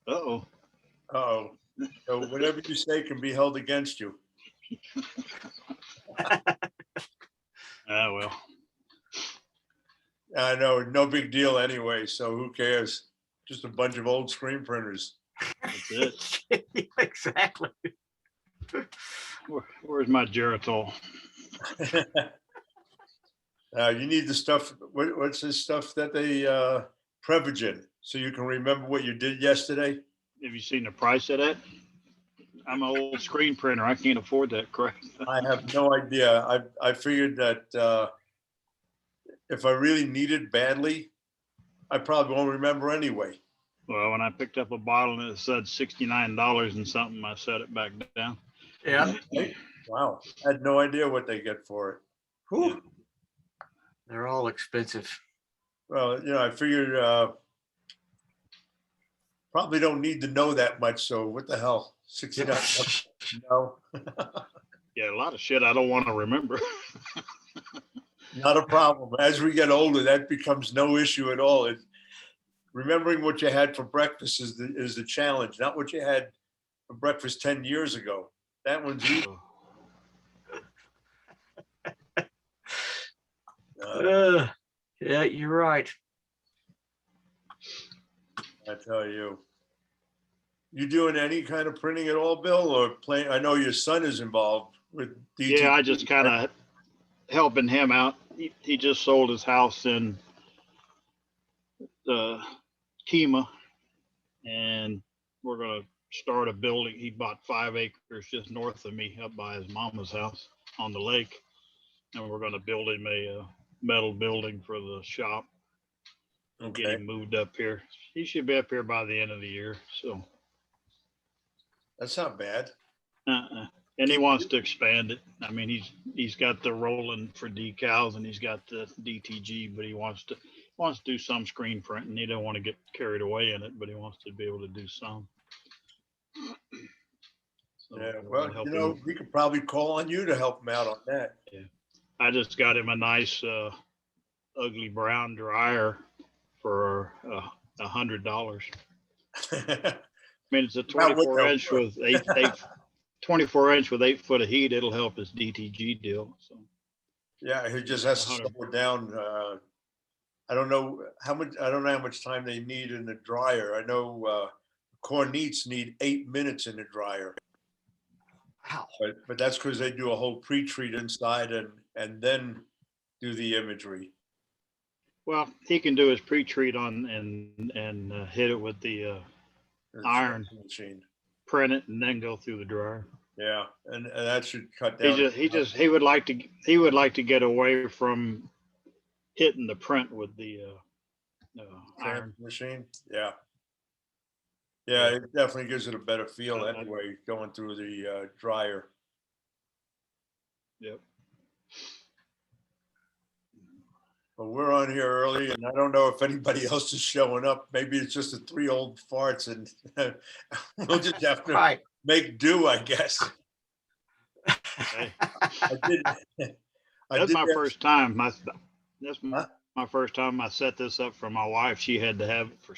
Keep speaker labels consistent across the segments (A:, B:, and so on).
A: Uh-oh.
B: Oh, so whatever you say can be held against you.
A: Ah, well.
B: I know, no big deal anyway, so who cares? Just a bunch of old screen printers.
A: That's it.
C: Exactly.
A: Where's my Geritol?
B: You need the stuff, what's this stuff that they, Prevagen, so you can remember what you did yesterday?
A: Have you seen the price of that? I'm an old screen printer. I can't afford that crap.
B: I have no idea. I figured that if I really need it badly, I probably won't remember anyway.
A: Well, when I picked up a bottle and it said $69 and something, I set it back down.
C: Yeah.
B: Wow, I had no idea what they get for it. Whew.
C: They're all expensive.
B: Well, I figured probably don't need to know that much. So what the hell, $69? No,
A: Yeah, a lot of shit I don't want to remember.
B: not a problem. As we get older, that becomes no issue at all. Remembering what you had for breakfast is the challenge, not what you had for breakfast 10 years ago. That one's easy.
C: Yeah, you're right.
B: I tell you. You doing any kind of printing at all, Bill, or playing? I know your son is involved with DT.
A: Yeah, I just kind of helping him out. He just sold his house in Kima, and we're going to start a building. He bought 5 acres just north of me up by his mama's house on the lake, and we're going to build him a metal building for the shop.
B: Okay.
A: Get him moved up here. He should be up here by the end of the year. So
B: That's not bad.
A: And he wants to expand it. I mean, he's got the rolling for decals and he's got the DTG, but he wants to do some screen printing. He don't want to get carried away in it, but he wants to be able to do some. So
B: Yeah, well, we could probably call on you to help him out on that.
A: Yeah, I just got him a nice ugly brown dryer for $100. I mean, it's a 24-inch with 24-inch with 8 foot of heat. It'll help his DTG deal. So
B: yeah, he just has to slow it down. I don't know how much time they need in the dryer. I know cornets need 8 minutes in the dryer.
C: Wow.
B: But that's because they do a whole pre-treat inside and then do the imagery.
A: Well, he can do his pre-treat on and hit it with the iron
B: machine,
A: print it, and then go through the dryer.
B: Yeah, and that should cut down.
A: He would like to get away from hitting the print with the iron
B: machine. Yeah, it definitely gives it a better feel anyway, going through the dryer.
A: Yep.
B: Well, we're on here early, and I don't know if anybody else is showing up. Maybe it's just the 3 old farts, and we'll just have to make do, I guess.
A: Hey.
B: That's
A: my first time. That's my first time I set this up for my wife. She had to have it for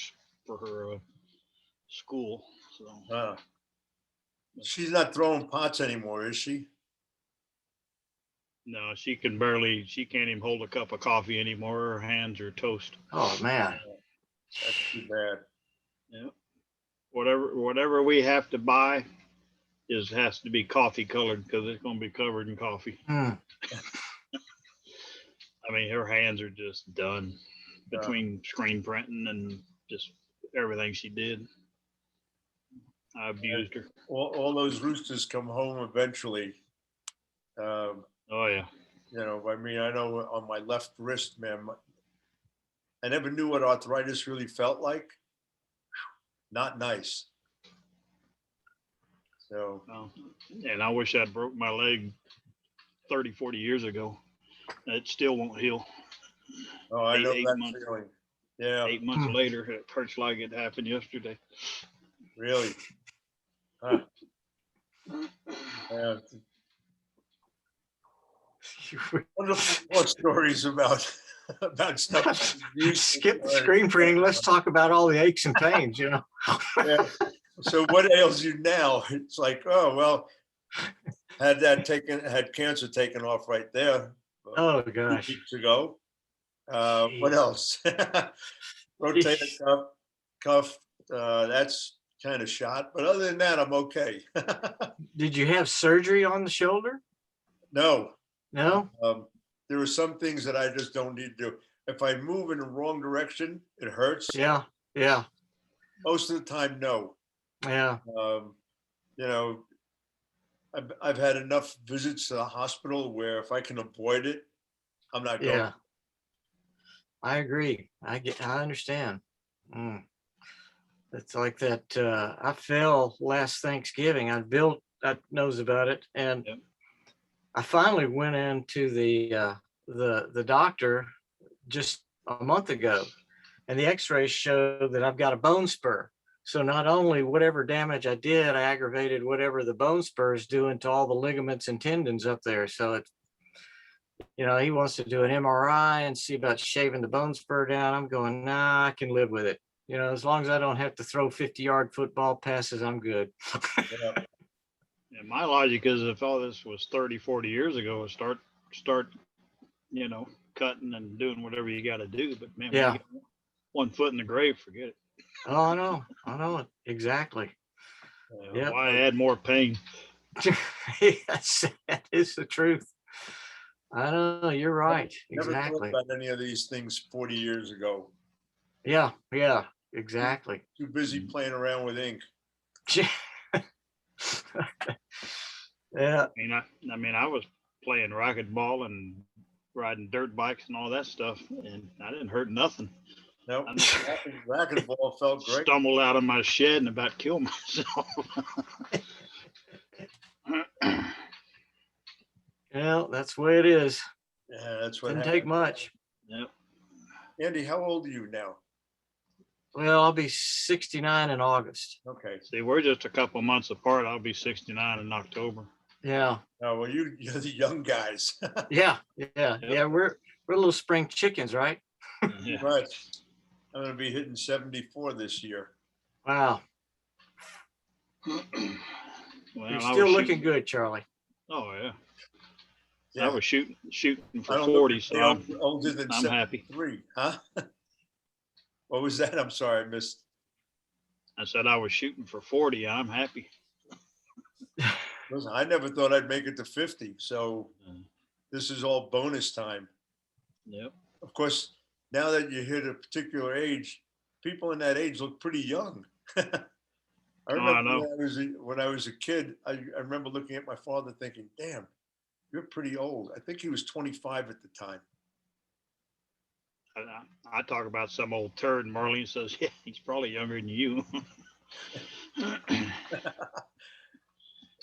A: her school. So
B: she's not throwing pots anymore, is she?
A: No, she can't even hold a cup of coffee anymore. Her hands are toast.
C: Oh man.
B: That's too bad.
A: Yeah. Whatever we have to buy has to be coffee colored because it's going to be covered in coffee. I mean, her hands are just done between screen printing and just everything she did. I abused her.
B: All those roosters come home eventually.
A: Oh yeah.
B: I mean, I know on my left wrist, man, I never knew what arthritis really felt like. Not nice. So.
A: And I wish I'd broke my leg 30, 40 years ago. It still won't heal.
B: Oh, I know that feeling. Yeah.
A: 8 months later, it hurts like it happened yesterday.
B: Really? Huh. Wonderful more stories about about stuff.
C: Skip the screen printing. Let's talk about all the aches and pains, you know.
B: Yeah. So what ails you now? It's like, oh, well, had cancer taken off right there.
C: Oh
B: 2
C: gosh.
B: weeks ago. What
C: Jeez.
B: else? Rotator cuff. That's kind of shot, but other than that, I'm okay.
C: Did you have surgery on the shoulder?
B: No,
C: No?
B: there are some things that I just don't need to do. If I move in the wrong direction, it hurts.
C: Yeah. Yeah.
B: Most of the time, no.
C: Yeah.
B: You know, I've had enough visits to the hospital where if I can avoid it, I'm not going.
C: Yeah. I agree. I understand. It's like that. I fell last Thanksgiving. Bill knows about it, and
A: Yep.
C: I finally went into the doctor just a month ago, and the X-rays show that I've got a bone spur. So not only whatever damage I did, I aggravated whatever the bone spur is doing to all the ligaments and tendons up there. So it's, you know, he wants to do an MRI and see about shaving the bone spur down. I'm going, nah, I can live with it. You know, as long as I don't have to throw 50-yard football passes, I'm good.
B: Yeah.
A: And my logic is if all this was 30, 40 years ago, start, you know, cutting and doing whatever you got to do. But man, when
C: Yeah.
A: you get 1 foot in the grave, forget it.
C: Oh, I know it. Exactly. Yeah.
A: Why add more pain?
C: That is the truth. I know, you're right.
B: Never
C: Exactly.
B: thought about any of these things 40 years ago.
C: Yeah, exactly.
B: Too busy playing around with ink.
C: Yeah.
A: I mean, I was playing racquetball and riding dirt bikes and all that stuff, and I didn't hurt nothing.
B: No, racquetball felt great.
A: Stumbled out of my shed and about killed myself.
C: Yeah, that's the way it is.
B: Yeah, that's what
C: Didn't
B: happened.
C: take much.
A: Yep.
B: Andy, how old are you now?
C: Well, I'll be 69 in August.
B: Okay.
A: See, we're just a couple months apart. I'll be 69 in October.
C: Yeah.
B: Oh, well, you're the young guys.
C: Yeah. We're little spring chickens, right?
A: Yeah.
B: Right. I'm going to be hitting 74 this year.
C: Wow.
A: Well,
C: You're still looking good, Charlie.
A: Oh yeah.
B: Yeah.
A: I was shooting
B: I
A: for
B: don't
A: 40,
B: look
A: so
B: older than
A: I'm happy.
B: 73, huh? What was that? I'm sorry, I missed.
A: I said I was shooting for 40. I'm happy.
B: Listen, I never thought I'd make it to 50, so this is all bonus time.
A: Yep.
B: Of course, now that you hit a particular age, people in that age look pretty young. I remember
A: know.
B: when I was a kid, I remember looking at my father thinking, damn, you're pretty old. I think he was 25 at the time.
A: I talk about some old turd, and Marlene says, yeah, he's probably younger than you.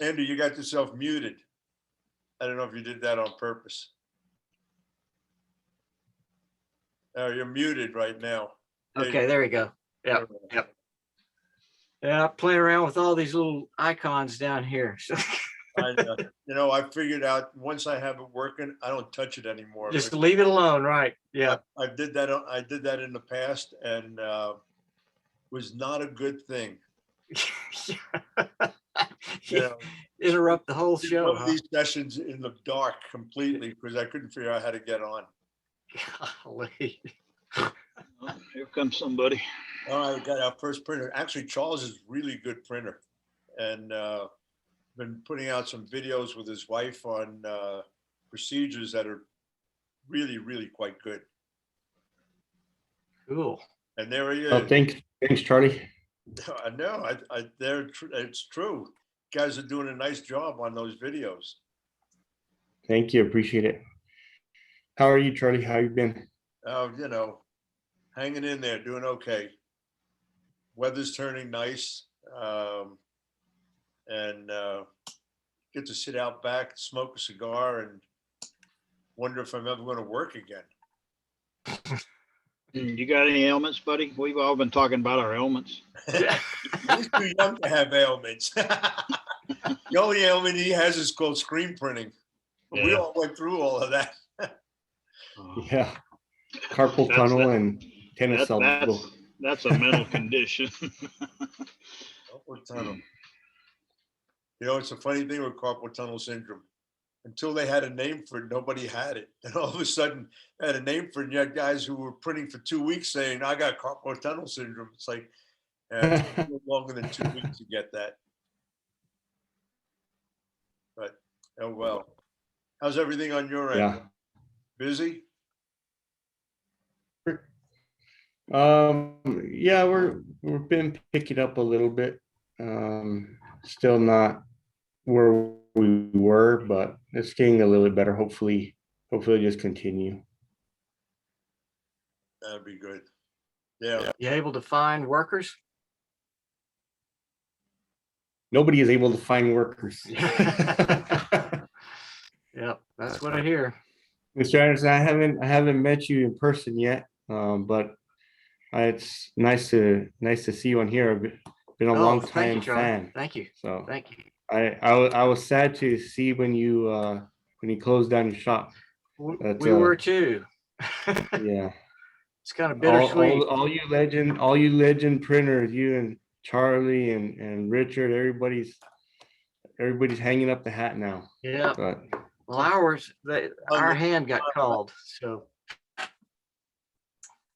B: Andy, you got yourself muted. I don't know if you did that on purpose. You're muted right now.
C: Okay, there we go. Yep. Yeah, I play around with all these little icons down here. So
B: I figured out once I have it working, I don't touch it anymore.
C: just leave it alone, right? Yeah.
B: I did that. I did that in the past, and was not a good thing.
C: Interrupt the whole show.
B: One of these sessions in the dark completely because I couldn't figure out how to get on.
C: Golly.
A: Well, here comes somebody.
B: All right, we got our first printer. Actually, Charles is a really good printer, and been putting out some videos with his wife on procedures that are really, really quite good.
C: Cool.
B: And there he is.
D: Oh, thanks, Charlie.
B: I know. It's true. You guys are doing a nice job on those videos.
D: Thank you. Appreciate it. How are you, Charlie? How you been?
B: Hanging in there, doing okay. Weather's turning nice, and get to sit out back, smoke a cigar, and wonder if I'm ever going to work again.
A: You got any ailments, buddy? We've all been talking about our ailments.
B: He's too young to have ailments. The only ailment he has is called screen printing. Yeah. We all went through all of that.
D: Yeah. carpal
A: That's
D: tunnel
A: that,
D: and tennis elbow.
A: that's a mental condition.
B: Carpal tunnel. You know, it's a funny thing with carpal tunnel syndrome. Until they had a name for it, nobody had it. And all of a sudden, they had a name for it. And you had guys who were printing for 2 weeks saying, I got carpal tunnel syndrome. It's like, it took a little longer than 2 weeks to get that. But, oh well. How's everything on your end?
D: Yeah.
B: Busy?
D: Yeah, we've been picking up a little bit. Still not where we were, but it's getting a little bit better. Hopefully just continue.
B: That'd be good. Yeah.
C: You able to find workers?
D: Nobody is able to find workers.
C: Yep, that's what I hear.
D: Mr. Anderson, I haven't met you in person yet, but it's nice to see you on here. I've been a long
C: Thank you,
D: time
C: Charlie.
D: fan.
C: Thank you.
D: So
C: Thank you.
D: I was sad to see when you closed down your shop.
C: We were too.
D: Yeah.
C: It's kind of bittersweet.
D: All you legend printers, you and Charlie and Richard, everybody's hanging up the hat now.
C: Yeah.
D: But
C: Well, our hand got called, so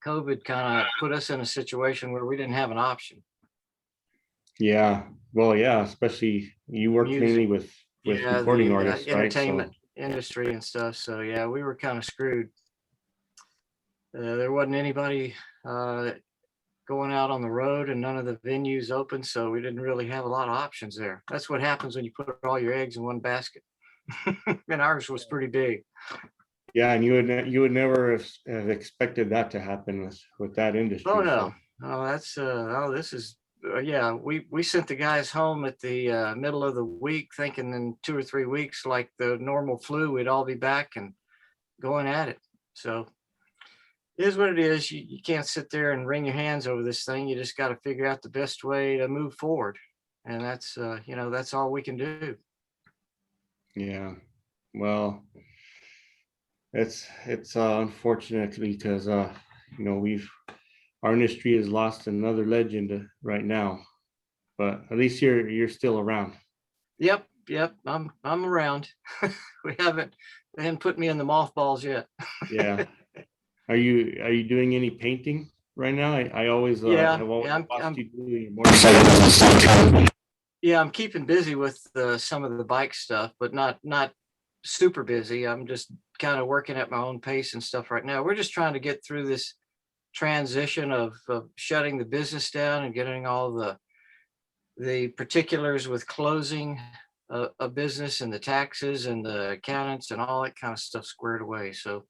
C: COVID kind of put us in a situation where we didn't have an option.
D: yeah, well, yeah, especially you work mainly with recording artists, right?
C: Entertainment industry and stuff. So yeah, we were kind of screwed. There wasn't anybody going out on the road and none of the venues open, so we didn't really have a lot of options there. That's what happens when you put all your eggs in one basket. And ours was pretty big.
D: Yeah, and you would never have expected that to happen with that industry.
C: Oh no, that's this is yeah. We sent the guys home at the middle of the week, thinking in 2 or 3 weeks, like the normal flu, we'd all be back and going at it. So it is what it is. You can't sit there and wring your hands over this thing. You just got to figure out the best way to move forward, and that's that's all we can do.
D: Yeah, well, it's unfortunate because our industry has lost another legend right now, but at least you're still around.
C: Yep, I'm around. They haven't put me in the mothballs yet.
D: Yeah. Are you doing any painting right now? I always have always watched you doing motorcycles.
C: Yeah, I'm keeping busy with some of the bike stuff, but not super busy. I'm just kind of working at my own pace and stuff right now. We're just trying to get through this transition of shutting the business down and getting all the particulars with closing a business and the taxes and the accountants and all that kind of stuff squared away. So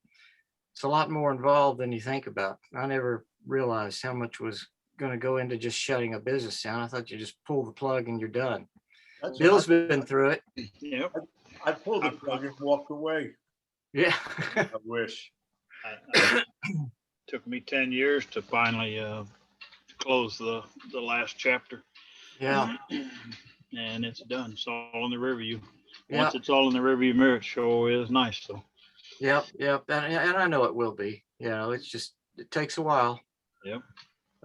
C: it's a lot more involved than you think about. I never realized how much was going to go into just shutting a business down. I thought you just pull the plug and you're done. Bill's been through it.
A: Yep.
B: I pulled the plug and walked away.
C: Yeah.
B: I wish.
A: Took me 10 years to finally close the last chapter.
C: Yeah.
A: And it's done. It's all in the rearview.
C: Yeah.
A: Once it's all in the rearview mirror, it sure is nice. So.
C: Yep. And I know it will be. It takes a while.
A: Yep.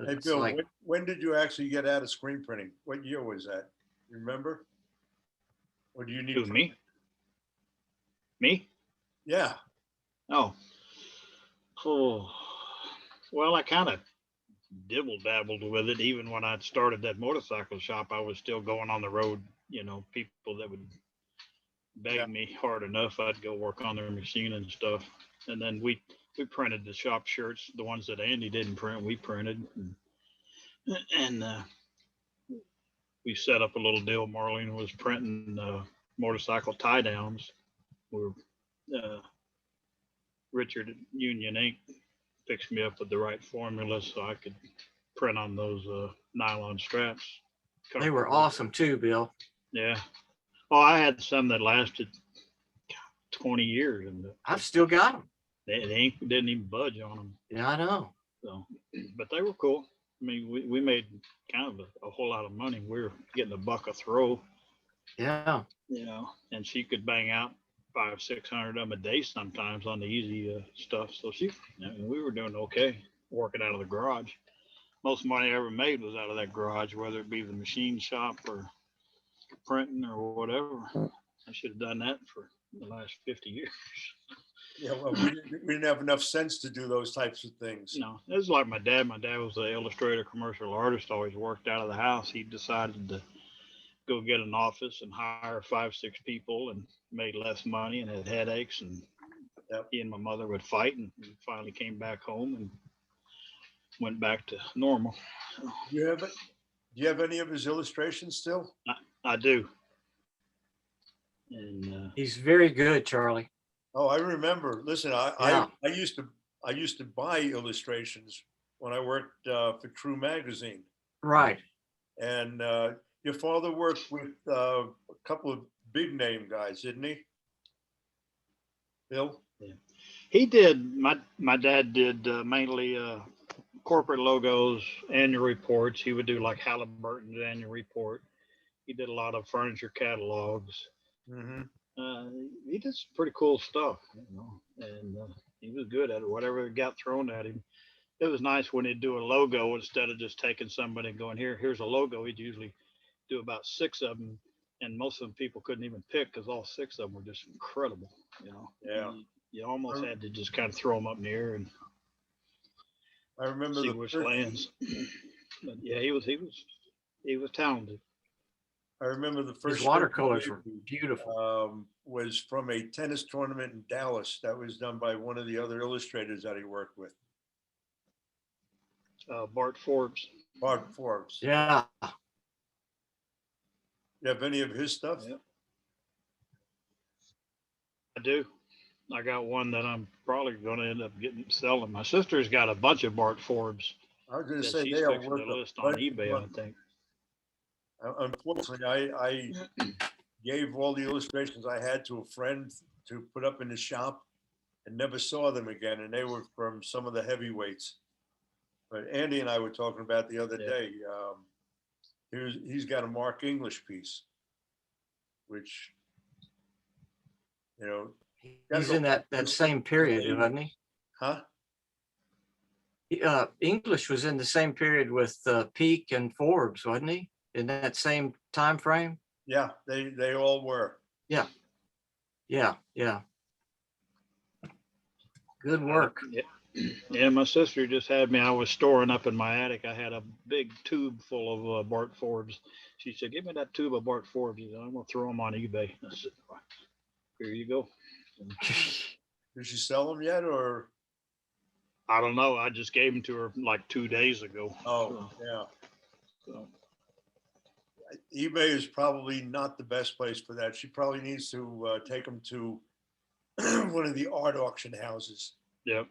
B: Hey, Bill, when did you actually get out of screen printing? What year was that? You remember? Or do you need
A: me? Me?
B: Yeah.
A: Oh. Well, I kind of dibble dabbled with it. Even when I started that motorcycle shop, I was still going on the road. People that would beg me hard enough, I'd go work on their machine and stuff. And then we printed the shop shirts, the ones that Andy didn't print, we printed. And we set up a little deal. Marlene was printing motorcycle tie downs. Richard at Union Ink fixed me up with the right formula so I could print on those nylon straps.
C: They were awesome too, Bill.
A: Yeah. Oh, I had some that lasted 20 years, and
C: I've still got them.
A: The ink didn't even budge on them.
C: Yeah, I know.
A: So, but they were cool. I mean, we made kind of a whole lot of money. We were getting $1 a throw.
C: Yeah.
A: And she could bang out 500-600 of them a day sometimes on the easy stuff. So we were doing okay working out of the garage. Most money I ever made was out of that garage, whether it be the machine shop or printing or whatever. I should have done that for the last 50 years.
B: Yeah, well, we didn't have enough sense to do those types of things.
A: No, it was like my dad. My dad was an illustrator, commercial artist, always worked out of the house. He decided to go get an office and hire 5-6 people and made less money and had headaches. And
B: Yep.
A: He and my mother would fight, and he finally came back home and went back to normal.
B: Do you have any of his illustrations still?
A: I do. And
C: He's very good, Charlie.
B: Oh, I remember. Listen,
C: Yeah.
B: I used to buy illustrations when I worked for True Magazine.
C: Right.
B: And your father worked with a couple of big name guys, didn't he? Bill?
A: yeah. He did. My dad did mainly corporate logos, annual reports. He would do like Halliburton's annual report. He did a lot of furniture catalogs.
B: Mm-hmm.
A: He did some pretty cool stuff, and he was good at it. Whatever got thrown at him, it was nice when he'd do a logo instead of just taking somebody and going, here's a logo. He'd usually do about 6 of them, and most of them people couldn't even pick because all 6 of them were just incredible.
B: Yeah.
A: You almost had to just kind of throw them up in the air and
B: I remember
A: see which lands. But yeah, he was talented.
B: I remember the first
C: His watercolors were beautiful.
B: was from a tennis tournament in Dallas that was done by one of the other illustrators that he worked with,
A: Bart Forbes.
B: Bart Forbes.
C: Yeah.
B: You have any of his stuff?
A: Yeah. I do. I got one that I'm probably going to end up selling. My sister's got a bunch of Bart Forbes.
B: I was going to
A: that
B: say
A: she's
B: they are
A: fixing
B: worth
A: to
B: a
A: list on
B: bunch of
A: eBay,
B: money.
A: I think.
B: Unfortunately, I gave all the illustrations I had to a friend to put up in the shop and never saw them again. And they were from some of the heavyweights. But Andy and I were talking about the other day. He's got a Mark English piece, which,
C: He's in that same period, wasn't he?
B: Huh?
C: English was in the same period with Peak and Forbes, wasn't he? In that same time frame?
B: Yeah, they all were.
C: Yeah. Good work.
A: Yeah, my sister just had me. I was storing up in my attic. I had a big tube full of Bart Forbes. She said, "Give me that tube of Bart Forbes." She said, "I'm gonna throw them on eBay." I said, "Here you go."
B: Did she sell them yet, or?
A: I don't know. I just gave them to her like 2 days ago.
B: Oh, yeah.
A: So.
B: eBay is probably not the best place for that. She probably needs to take them to one of the art auction houses.
A: Yep.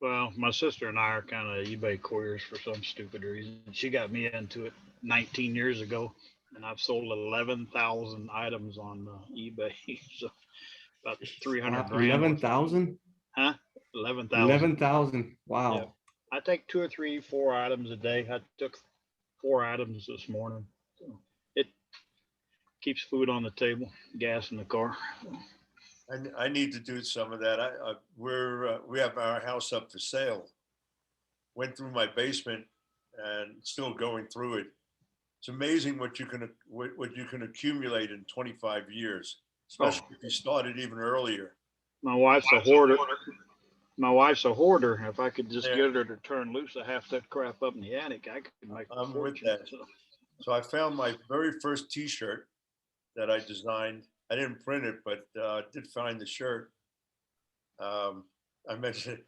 A: Well, my sister and I are kind of eBay queers for some stupid reason. She got me into it 19 years ago, and I've sold 11,000 items on eBay. So about 300 grand.
D: 11,000?
A: Huh? 11,000.
D: 11,000. Wow.
A: Yeah. I take 2 or 3, 4 items a day. I took 4 items this morning. So it keeps food on the table, gas in the car.
B: I need to do some of that. We have our house up for sale. Went through my basement and still going through it. It's amazing what you can accumulate in 25 years, especially if you started even earlier.
A: My wife's a hoarder. If I could just get her to turn loose of half that crap up in the attic, I could make a fortune.
B: With that. So I found my very first T-shirt that I designed. I didn't print it, but did find the shirt. I mentioned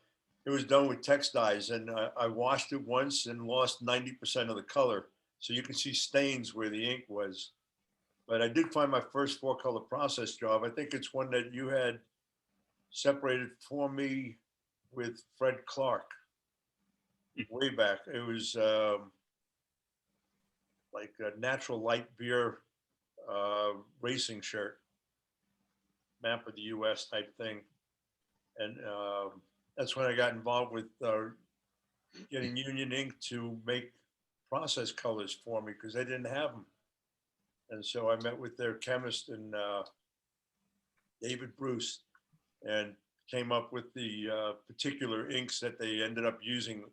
B: it was done with text dyes, and I washed it once and lost 90% of the color. So you can see stains where the ink was. But I did find my first 4-color process job. I think it's one that you had separated for me with Fred Clark way back. It was like a natural light beer racing shirt, map of the US type thing. And that's when I got involved with getting Union Ink to make process colors for me because they didn't have them. And so I met with their chemist and David Bruce, and came up with the particular inks that they ended up using.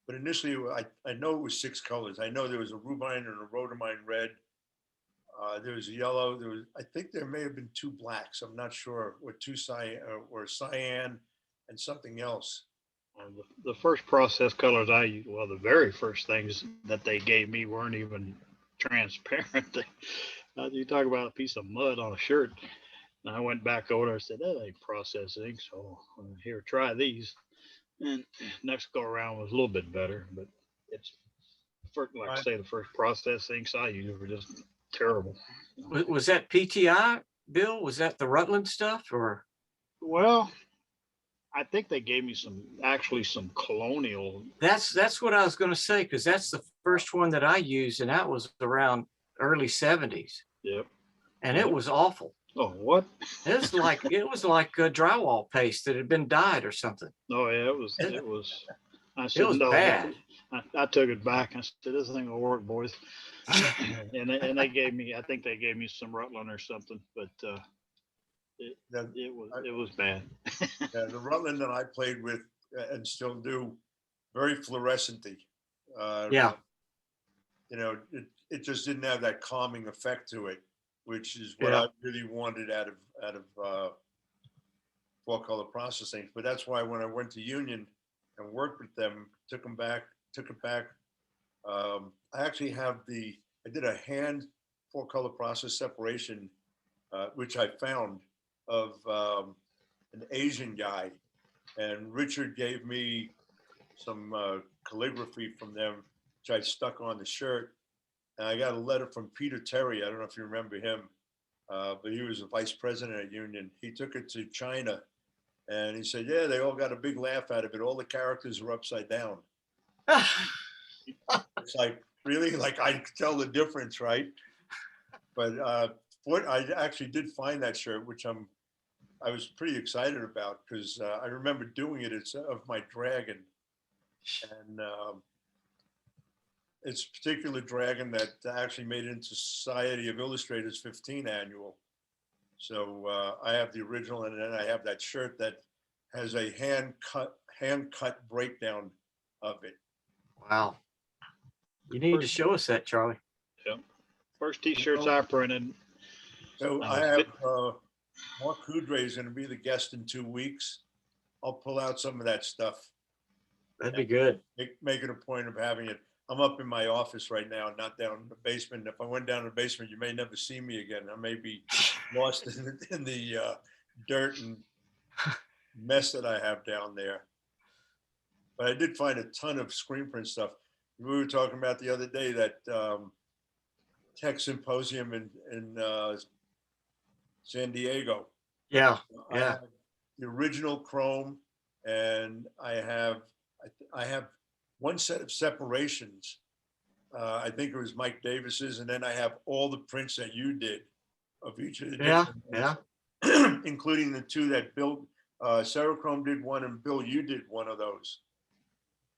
B: But initially, I know it was 6 colors. I know there was a rubine and a rhodamine red. There was a yellow. I think there may have been 2 blacks. I'm not sure, or 2 cyan and something else.
A: The first process colors I used, well, the very first things that they gave me weren't even transparent. You talk about a piece of mud on a shirt. And I went back over there and said, that ain't processed ink. So here, try these. And next go around was a little bit better, but it's like I say, the first process inks I used were just terrible.
C: Was that PTI, Bill? Was that the Rutland stuff, or?
A: Well, I think they gave me some Colonial.
C: That's what I was going to say, because that's the first one that I used, and that was around early 70s.
A: Yep.
C: And it was awful.
A: Oh, what?
C: It was like a drywall paste that had been dyed or something.
A: Oh yeah, it was. I said,
C: it was
A: no,
C: bad.
A: I took it back. I said, this thing will work, boys. and they gave me, I think they gave me some Rutland or something, but it was bad.
B: Yeah, the Rutland that I played with and still do, very fluorescenty.
C: Yeah.
B: You know, it just didn't have that calming effect to it, which is what I really wanted out of 4-color processing. But that's why when I went to Union and worked with them, took it back. I actually have I did a hand 4-color process separation, which I found of an Asian guy, and Richard gave me some calligraphy from them, which I stuck on the shirt. And I got a letter from Peter Terry. I don't know if you remember him, but he was a vice president at Union. He took it to China, and he said, yeah, they all got a big laugh out of it. All the characters are upside down. It's like, really? Like, I could tell the difference, right? But I actually did find that shirt, which I was pretty excited about, because I remember doing it. It's of my dragon. And it's a particular dragon that actually made it into Society of Illustrators 15 annual. So I have the original, and then I have that shirt that has a hand cut breakdown of it.
C: Wow. You need to show us that, Charlie.
A: Yep. First t-shirts I printed.
B: So I have Mark Coudray is going to be the guest in 2 weeks. I'll pull out some of that stuff.
C: That'd be good.
B: Make it a point of having it. I'm up in my office right now, not down in the basement. If I went down in the basement, you may never see me again. I may be lost in the dirt and mess that I have down there. But I did find a ton of screen print stuff. We were talking about the other day that tech symposium in San Diego.
C: Yeah,
B: I have the original Chrome, and I have one set of separations. I think it was Mike Davis's, and then I have all the prints that you did of each of the different ones, including the 2 that Bill Serochrome did one, and Bill, you did one of those.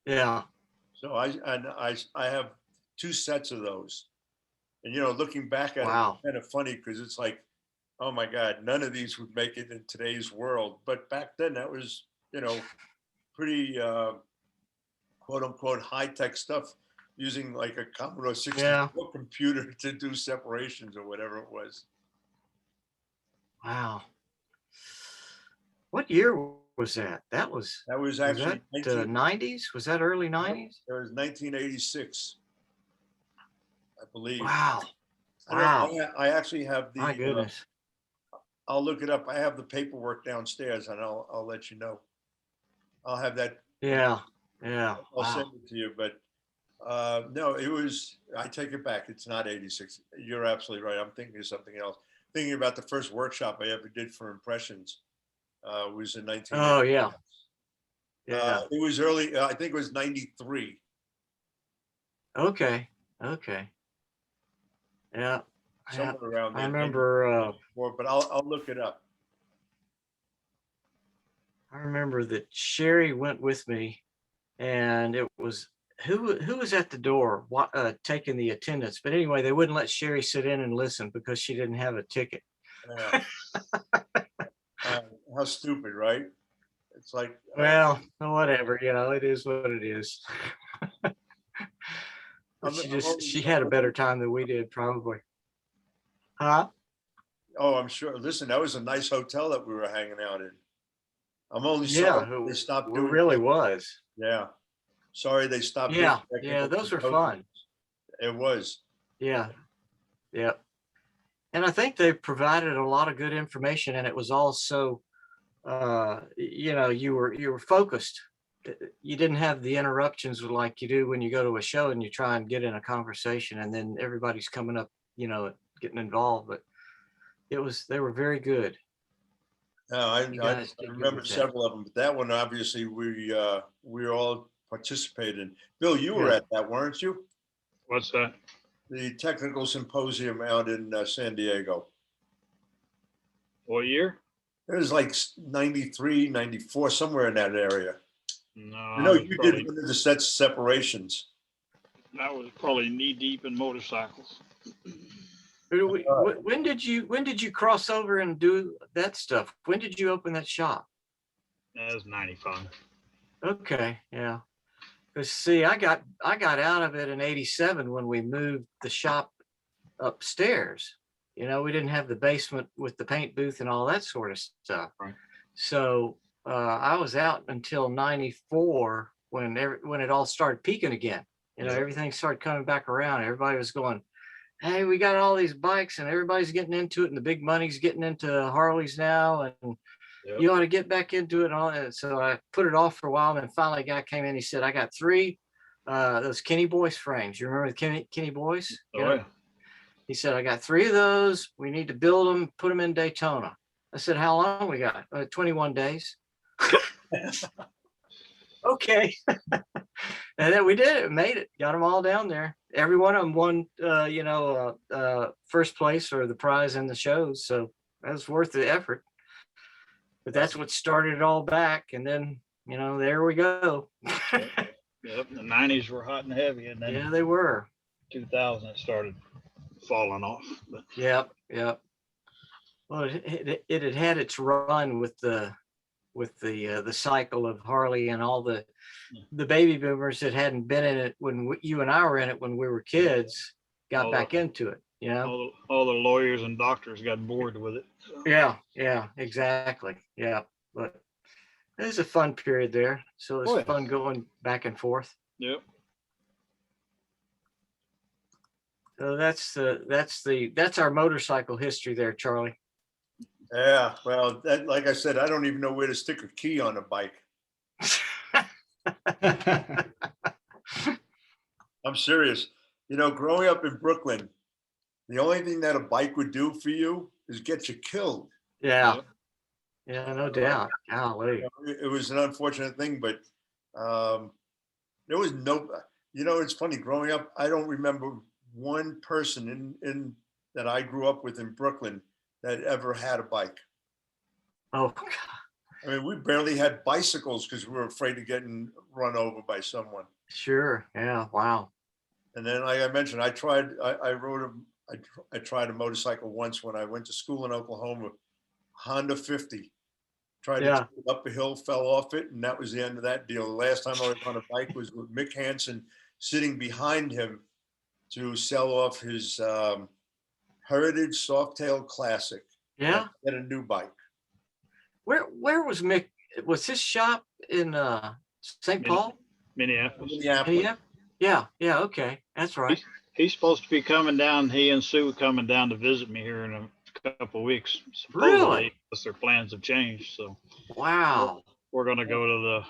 C: Yeah.
B: So I have 2 sets of those, and looking back at it, it's kind of funny, because it's like, oh my God, none of these would make it in today's world. But back then, that was pretty quote unquote high tech stuff, using like a Commodore 64 computer to do separations or whatever it was.
C: Wow. What year was that? That was
B: actually
C: the 90s. Was that early 90s?
B: It was 1986, I believe.
C: Wow.
B: I actually have the.
C: My goodness.
B: I'll look it up. I have the paperwork downstairs, and I'll let you know. I'll have that.
C: Yeah.
B: I'll send it to you. But no, it was. I take it back. It's not 86. You're absolutely right. I'm thinking of something else. Thinking about the first workshop I ever did for impressions. Was in 19.
C: Oh yeah.
B: It was early. I think it was 93.
C: Okay. Yeah.
B: Somewhere around there.
C: I remember.
B: But I'll look it up.
C: I remember that Sherry went with me, and it was who was at the door taking the attendance. But anyway, they wouldn't let Sherry sit in and listen because she didn't have a ticket.
B: Yeah. How stupid, right? It's like,
C: Well, whatever, it is what it is. But
B: I'm only
C: she had a better time than we did, probably. Huh?
B: oh, I'm sure. Listen, that was a nice hotel that we were hanging out in. I'm only
C: Yeah,
B: sorry they stopped
C: it
B: doing.
C: really was.
B: Yeah. Sorry they stopped. doing
C: Yeah,
B: technical
C: those were
B: difficulties.
C: fun.
B: It was.
C: Yeah, yeah. And I think they provided a lot of good information, and it was also, you were focused. You didn't have the interruptions like you do when you go to a show and you try and get in a conversation, and then everybody's coming up, getting involved. But they were very good.
B: No,
C: You
B: I
C: guys did good
B: remember
C: with that.
B: several of them, but that one obviously we all participated in. Bill, you were
C: Yeah.
B: at that, weren't you?
A: What's that?
B: The technical symposium out in San Diego.
A: What year?
B: It was like 93, 94, somewhere in that area.
A: No,
B: I know you did one of the sets of separations.
A: I was probably knee deep in motorcycles.
C: When did you cross over and do that stuff? When did you open that shop?
A: That was 95.
C: Okay, yeah. Because see, I got out of it in '87 when we moved the shop upstairs. We didn't have the basement with the paint booth and all that sort of stuff.
A: Right.
C: So I was out until '94 when it all started peaking again. Everything started coming back around. Everybody was going, hey, we got all these bikes and everybody's getting into it, and the big money's getting into Harleys now, and
A: Yep.
C: you ought to get back into it and all that. So I put it off for a while, and then finally a guy came in. He said, I got 3 those Kenny Boys frames. You remember the Kenny Boys?
A: Oh, yeah.
C: He said, I got 3 of those. We need to build them, put them in Daytona. I said, how long we got? 21 days. Okay. And then we did it, made it, got them all down there. Every one of them won, first place or the prize in the shows. So that was worth the effort. But that's what started it all back. And then, there we go.
A: Yep. The 90s were hot and heavy, and then
C: Yeah, they were.
A: 2000 it started falling off. But
C: Yep. Well, it had had its run with the cycle of Harley and all the baby boomers that hadn't been in it when you and I were in it when we were kids got back into it.
A: all the lawyers and doctors got bored with it. So.
C: Yeah, exactly. Yeah, but it was a fun period there. So it was fun going back and forth.
A: Yep.
C: So that's our motorcycle history there, Charlie.
B: Yeah, well, like I said, I don't even know where to stick a key on a bike. I'm serious. Growing up in Brooklyn, the only thing that a bike would do for you is get you killed.
C: Yeah, no doubt. Golly.
B: It was an unfortunate thing, but there was no. It's funny. Growing up, I don't remember one person in that I grew up with in Brooklyn that ever had a bike.
C: Oh,
B: I mean, we barely had bicycles because we were afraid of getting run over by someone.
C: sure. Yeah. Wow.
B: And then, like I mentioned, I tried a motorcycle once when I went to school in Oklahoma, Honda 50. Tried to take it up a hill, fell off it, and that was the end of that deal. The last time I was on a bike was with Mick Hansen sitting behind him to sell off his Heritage Softail Classic.
C: Yeah.
B: Get a new bike.
C: Where was Mick? Was his shop in St. Paul?
A: Minneapolis.
C: Yeah. Okay, that's right.
A: He's supposed to be coming down. He and Sue coming down to visit me here in a couple of weeks. Supposedly,
C: Really?
A: because their plans have changed. So
C: Wow.
A: we're going to go to the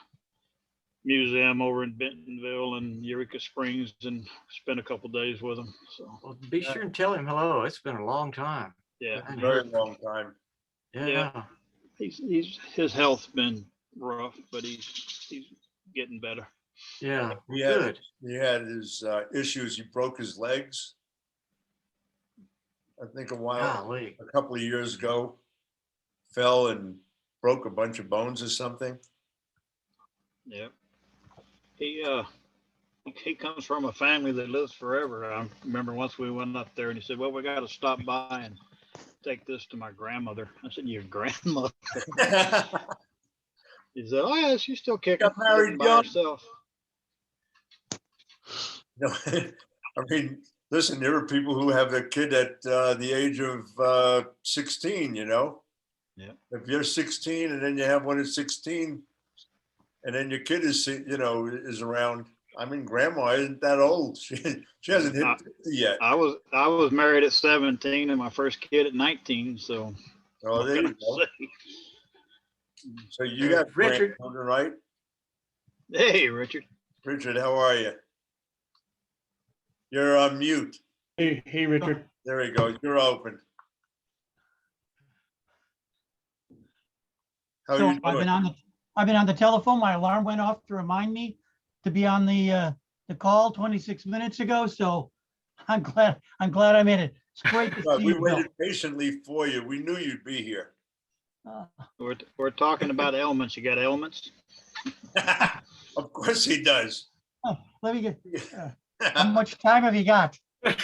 A: museum over in Bentonville and Eureka Springs and spend a couple of days with him. So
C: Well, be sure and tell him hello. It's been a long time.
A: yeah,
B: Very long time.
C: Yeah.
A: his health's been rough, but he's getting better.
C: Yeah.
B: He
C: Good.
B: had his issues. He broke his legs. I think a couple of years ago, fell and broke a bunch of bones or something.
A: Yeah. He comes from a family that lives forever. I remember once we went up there and he said, well, we got to stop by and take this to my grandmother. I said, your grandmother? He said, oh yeah, she's still kicking.
B: Got married
A: by
B: young.
A: herself.
B: No, I mean, listen, there are people who have a kid at the age of 16, you know?
A: Yeah.
B: If you're 16 and then you have one at 16 and then your kid is, you know, is around, I mean, grandma isn't that old. She hasn't hit 50 yet.
A: I was married at 17 and my first kid at 19. So,
B: Oh, there you go. So you got
C: Richard.
B: grandchildren, right?
A: Hey, Richard.
B: Richard, how are you? You're on mute.
D: Hey, Richard.
B: There we go. You're open. How
E: So
B: are you doing?
E: I've been on the telephone. My alarm went off to remind me to be on the call 26 minutes ago. So I'm glad I made it. It's great to see
B: We
E: you, Bill.
B: waited patiently for you. We knew you'd be here.
A: We're talking about ailments. You got ailments?
B: Of course he does.
E: Oh, let me get, how much time have you got?
A: Yeah,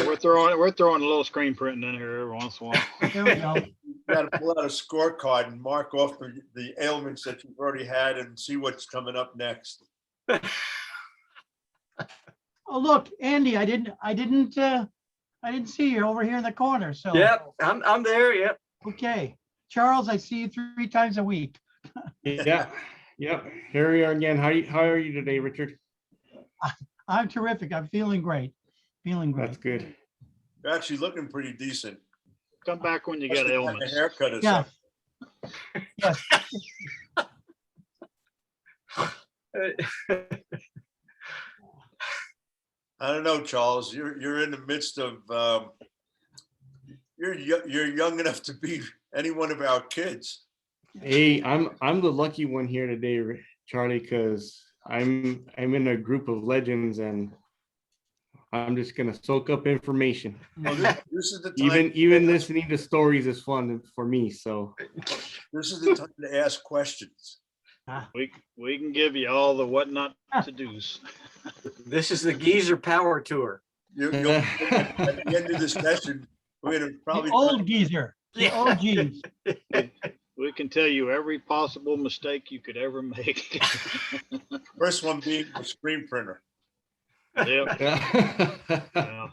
A: we're throwing a little screen printing in here every once in a while.
E: There we go.
B: You got to pull out a scorecard and mark off the ailments that you've already had and see what's coming up next.
E: Oh, look, Andy, I didn't see you over here in the corner. So,
C: Yep, I'm there. Yep.
E: okay. Charles, I see you 3 times a week.
D: Yeah. Yep. Here we are again. How are you today, Richard?
E: I'm terrific. I'm feeling great.
D: That's good.
B: You're actually looking pretty decent.
A: Come back when you
B: Must
A: got
B: have gotten
A: ailments.
B: a haircut or
E: Yeah.
B: something.
E: Yes.
B: I don't know, Charles. You're in the midst of you're young enough to be any one of our kids.
D: Hey, I'm the lucky one here today, Charlie, because I'm in a group of legends and I'm just gonna soak up information.
B: Well, this is the time.
D: Even listening to stories is fun for me. So
B: This is the time to ask questions.
A: We can give you all the what not to do's.
C: This is the Geezer Power Tour.
B: You'll, at the end of this session, we're gonna probably
E: The old geezer. The
C: Yeah.
E: OGs.
A: We can tell you every possible mistake you could ever make.
B: first one being the screen printer.
A: Yep. Yeah.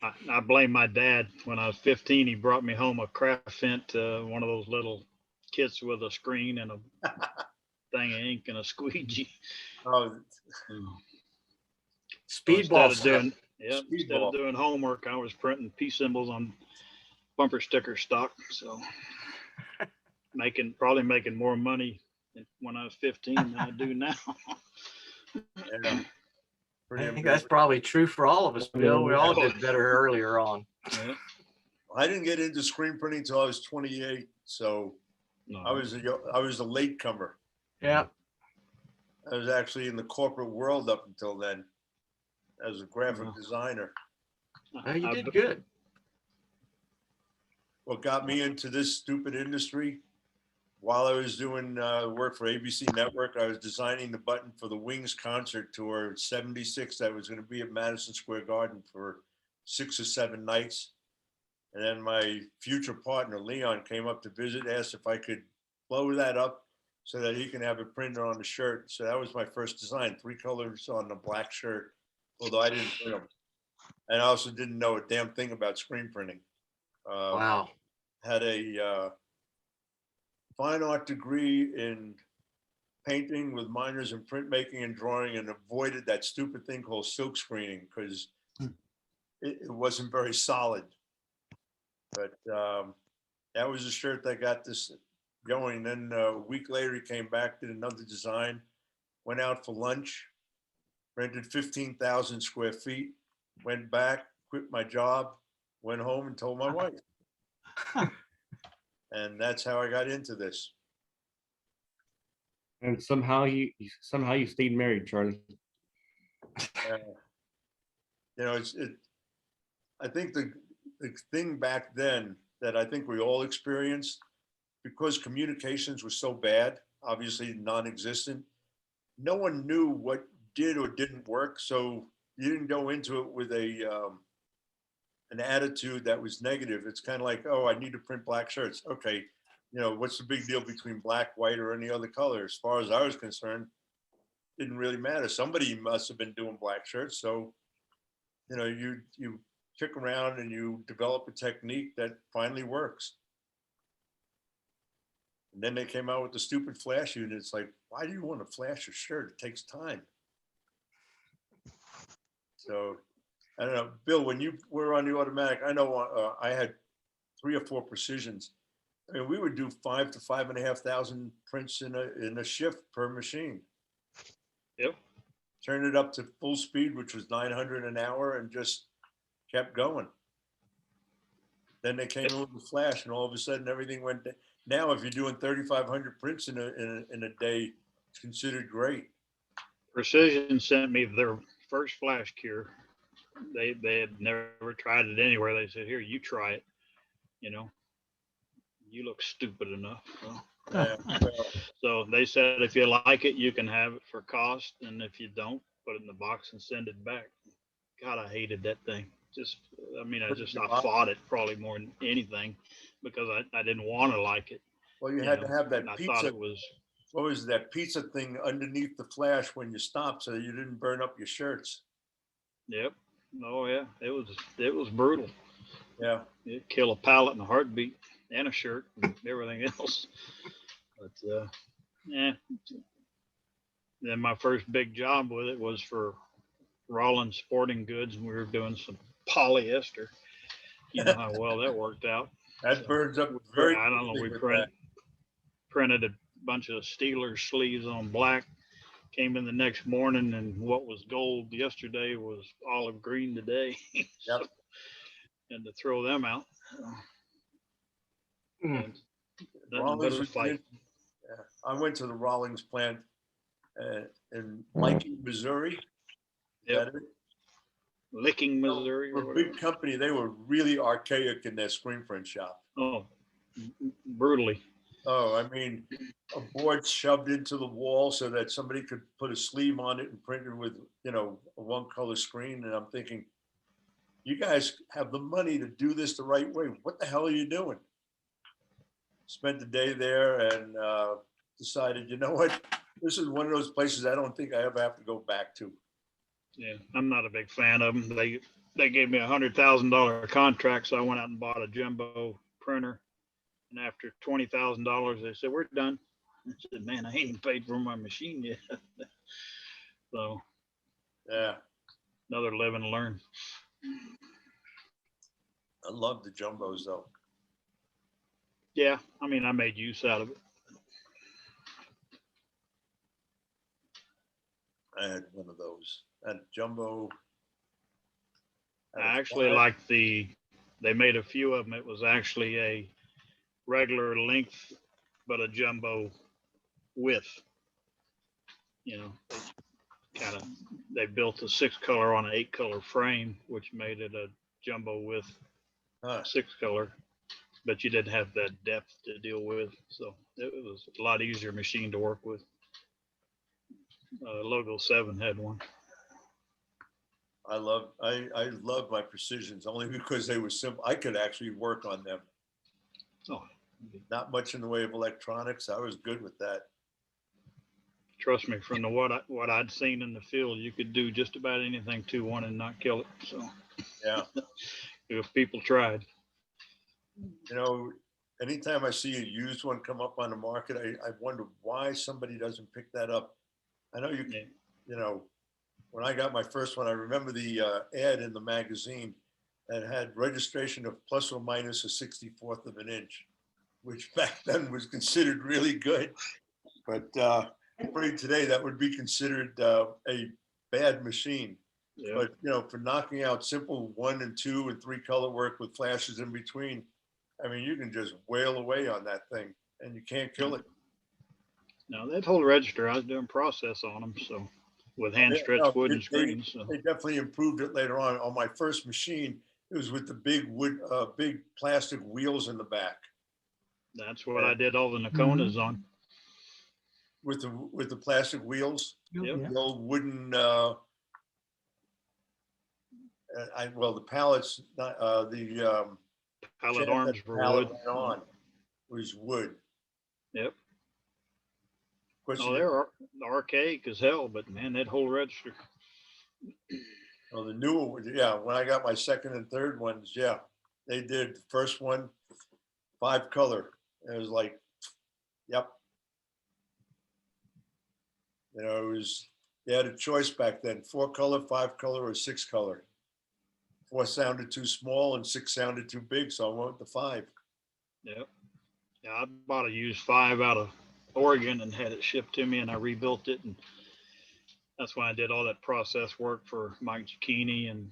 A: I blame my dad. When I was 15, he brought me home a Craft-Fent, one of those little kits with a screen and a thing of ink and a squeegee.
B: Oh,
C: Speedball.
A: Instead of doing homework, I was printing peace symbols on bumper sticker stock. So probably making more money when I was 15 than I do now.
B: yeah.
C: I think that's probably true for all of us, Bill. We all did better earlier on.
A: Yeah.
B: I didn't get into screen printing until I was 28, so
A: No.
B: I was a late comer.
C: Yeah.
B: I was actually in the corporate world up until then as a graphic
A: Mhm.
B: designer.
C: You
A: I-
C: did good.
B: What got me into this stupid industry, while I was doing work for ABC Network, I was designing the button for the Wings concert tour 76 that was going to be at Madison Square Garden for 6 or 7 nights. And then my future partner, Leon, came up to visit, asked if I could blow that up so that he can have it printed on the shirt. So that was my first design, 3 colors on the black shirt, although I didn't print them. And I also didn't know a damn thing about screen printing.
C: Wow.
B: Had a fine art degree in painting with minors in printmaking and drawing, and avoided that stupid thing called silk screening because it wasn't very solid. But that was a shirt that got this going. Then a week later, he came back, did another design, went out for lunch, rented 15,000 square feet, went back, quit my job, went home and told my wife. And that's how I got into this.
D: And somehow you stayed married, Charlie.
B: You know, I think the thing back then that I think we all experienced, because communications were so bad, obviously non-existent, no one knew what did or didn't work. So you didn't go into it with a an attitude that was negative. It's kind of like, oh, I need to print black shirts. Okay, you know, what's the big deal between black, white, or any other color? As far as I was concerned, didn't really matter. Somebody must have been doing black shirts. So, you know, you kick around and you develop a technique that finally works. And then they came out with the stupid flash unit. It's like, why do you want to flash a shirt? It takes time. So I don't know, Bill, when you were on the automatic, I know I had 3 or 4 precisions. I mean, we would do 5 to 5,500 prints in a shift per machine.
A: Yep.
B: Turn it up to full speed, which was 900 an hour, and just kept going. Then they came in with the flash, and all of a sudden everything went down. Now, if you're doing 3,500 prints in a day, it's considered great.
A: Precision sent me their first flash cure. They had never tried it anywhere. They said, "Here, you try it. You know, you look stupid enough."
B: Yeah, well,
A: So they said, if you like it, you can have it for cost, and if you don't, put it in the box and send it back. God, I hated that thing. I fought it probably more than anything because I didn't want to like it.
B: well, you had to have that
A: I thought
B: pizza.
A: it was.
B: What was that pizza thing underneath the flash when you stopped, so you didn't burn up your shirts?
A: Yep. Oh yeah. It was brutal.
B: Yeah.
A: It'd kill a pallet in a heartbeat and a shirt and everything else. But yeah. Then my first big job with it was for Rollins Sporting Goods, and we were doing some polyester. You know how well that worked out.
B: That burns up very.
A: I don't know. We printed a bunch of Steelers sleeves on black. Came in the next morning, and what was gold yesterday was olive green today.
B: Yep.
A: And to throw them out.
B: Rollins was fight. Yeah. I went to the Rollins plant in Licking, Missouri.
A: Yep. Licking, Missouri.
B: For a big company, they were really archaic in their screen print shop.
A: Oh, brutally.
B: Oh, I mean, a board shoved into the wall so that somebody could put a sleeve on it and print it with, you know, a 1-color screen. And I'm thinking, you guys have the money to do this the right way. What the hell are you doing? Spent the day there and decided, you know what? This is one of those places I don't think I ever have to go back to.
A: Yeah, I'm not a big fan of them. They gave me $100,000 contract, so I went out and bought a jumbo printer. And after $20,000, they said, "We're done." I said, "Man, I ain't even paid for my machine yet." So,
B: yeah,
A: another live and learn.
B: I love the jumbos though.
A: Yeah, I mean, I made use out of it.
B: I had one of those. And jumbo.
A: I actually liked they made a few of them. It was actually a regular length, but a jumbo width. You know, they built a 6-color on an 8-color frame, which made it a jumbo width 6-color, but you didn't have that depth to deal with. So it was a lot easier machine to work with. Logo 7 had one.
B: I love my precisions only because they were simple. I could actually work on them.
A: Oh,
B: not much in the way of electronics. I was good with that.
A: Trust me, from what I'd seen in the field, you could do just about anything to one and not kill it. So
B: yeah,
A: if people tried.
B: You know, anytime I see a used one come up on the market, I wonder why somebody doesn't pick that up. I know you can, you know, when I got my first one, I remember the ad in the magazine that had registration of plus or minus a 64th of an inch, which back then was considered really good. But for today, that would be considered a bad machine. Yeah. But, you know, for knocking out simple 1 and 2 and 3 color work with flashes in between, I mean, you can just wail away on that thing and you can't kill it.
A: No, that whole register, I was doing process on them. So with hand stretched wood and screens. So.
B: They definitely improved it later on. On my first machine, it was with the big wood, big plastic wheels in the back.
A: That's what I did all the Nakonas on.
B: With the plastic wheels,
A: yep.
B: The old wooden, well, the pallets, the
A: Pallet
B: shaft
A: arms
B: that
A: were
B: pallet
A: wood.
B: went on was wood.
A: Yep.
B: Of course,
A: Oh, they're archaic as hell, but man, that whole register.
B: well, the newer one, yeah, when I got my second and third ones, yeah, they did the first one, 5-color. It was like, yep. You know, it was, they had a choice back then, 4-color, 5-color, or 6-color. 4 sounded too small and 6 sounded too big, so I went with the 5.
A: Yep. Yeah, I bought a used 5 out of Oregon and had it shipped to me, and I rebuilt it, and that's when I did all that process work for Mike Zucchini and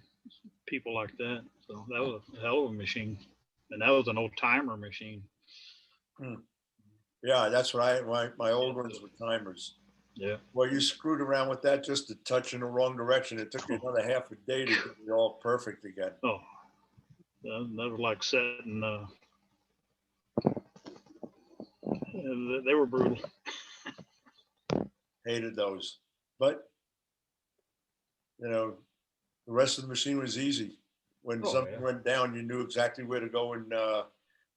A: people like that. So that was a hell of a machine, and that was an old timer machine.
B: Yeah, that's what my old ones were timers.
A: Yeah.
B: Well, you screwed around with that just a touch in the wrong direction. It took you another half a day to get it all perfect again.
A: Oh, that was like setting. They were brutal.
B: Hated those, but you know, the rest of the machine was easy. When something went down, you knew exactly where to go and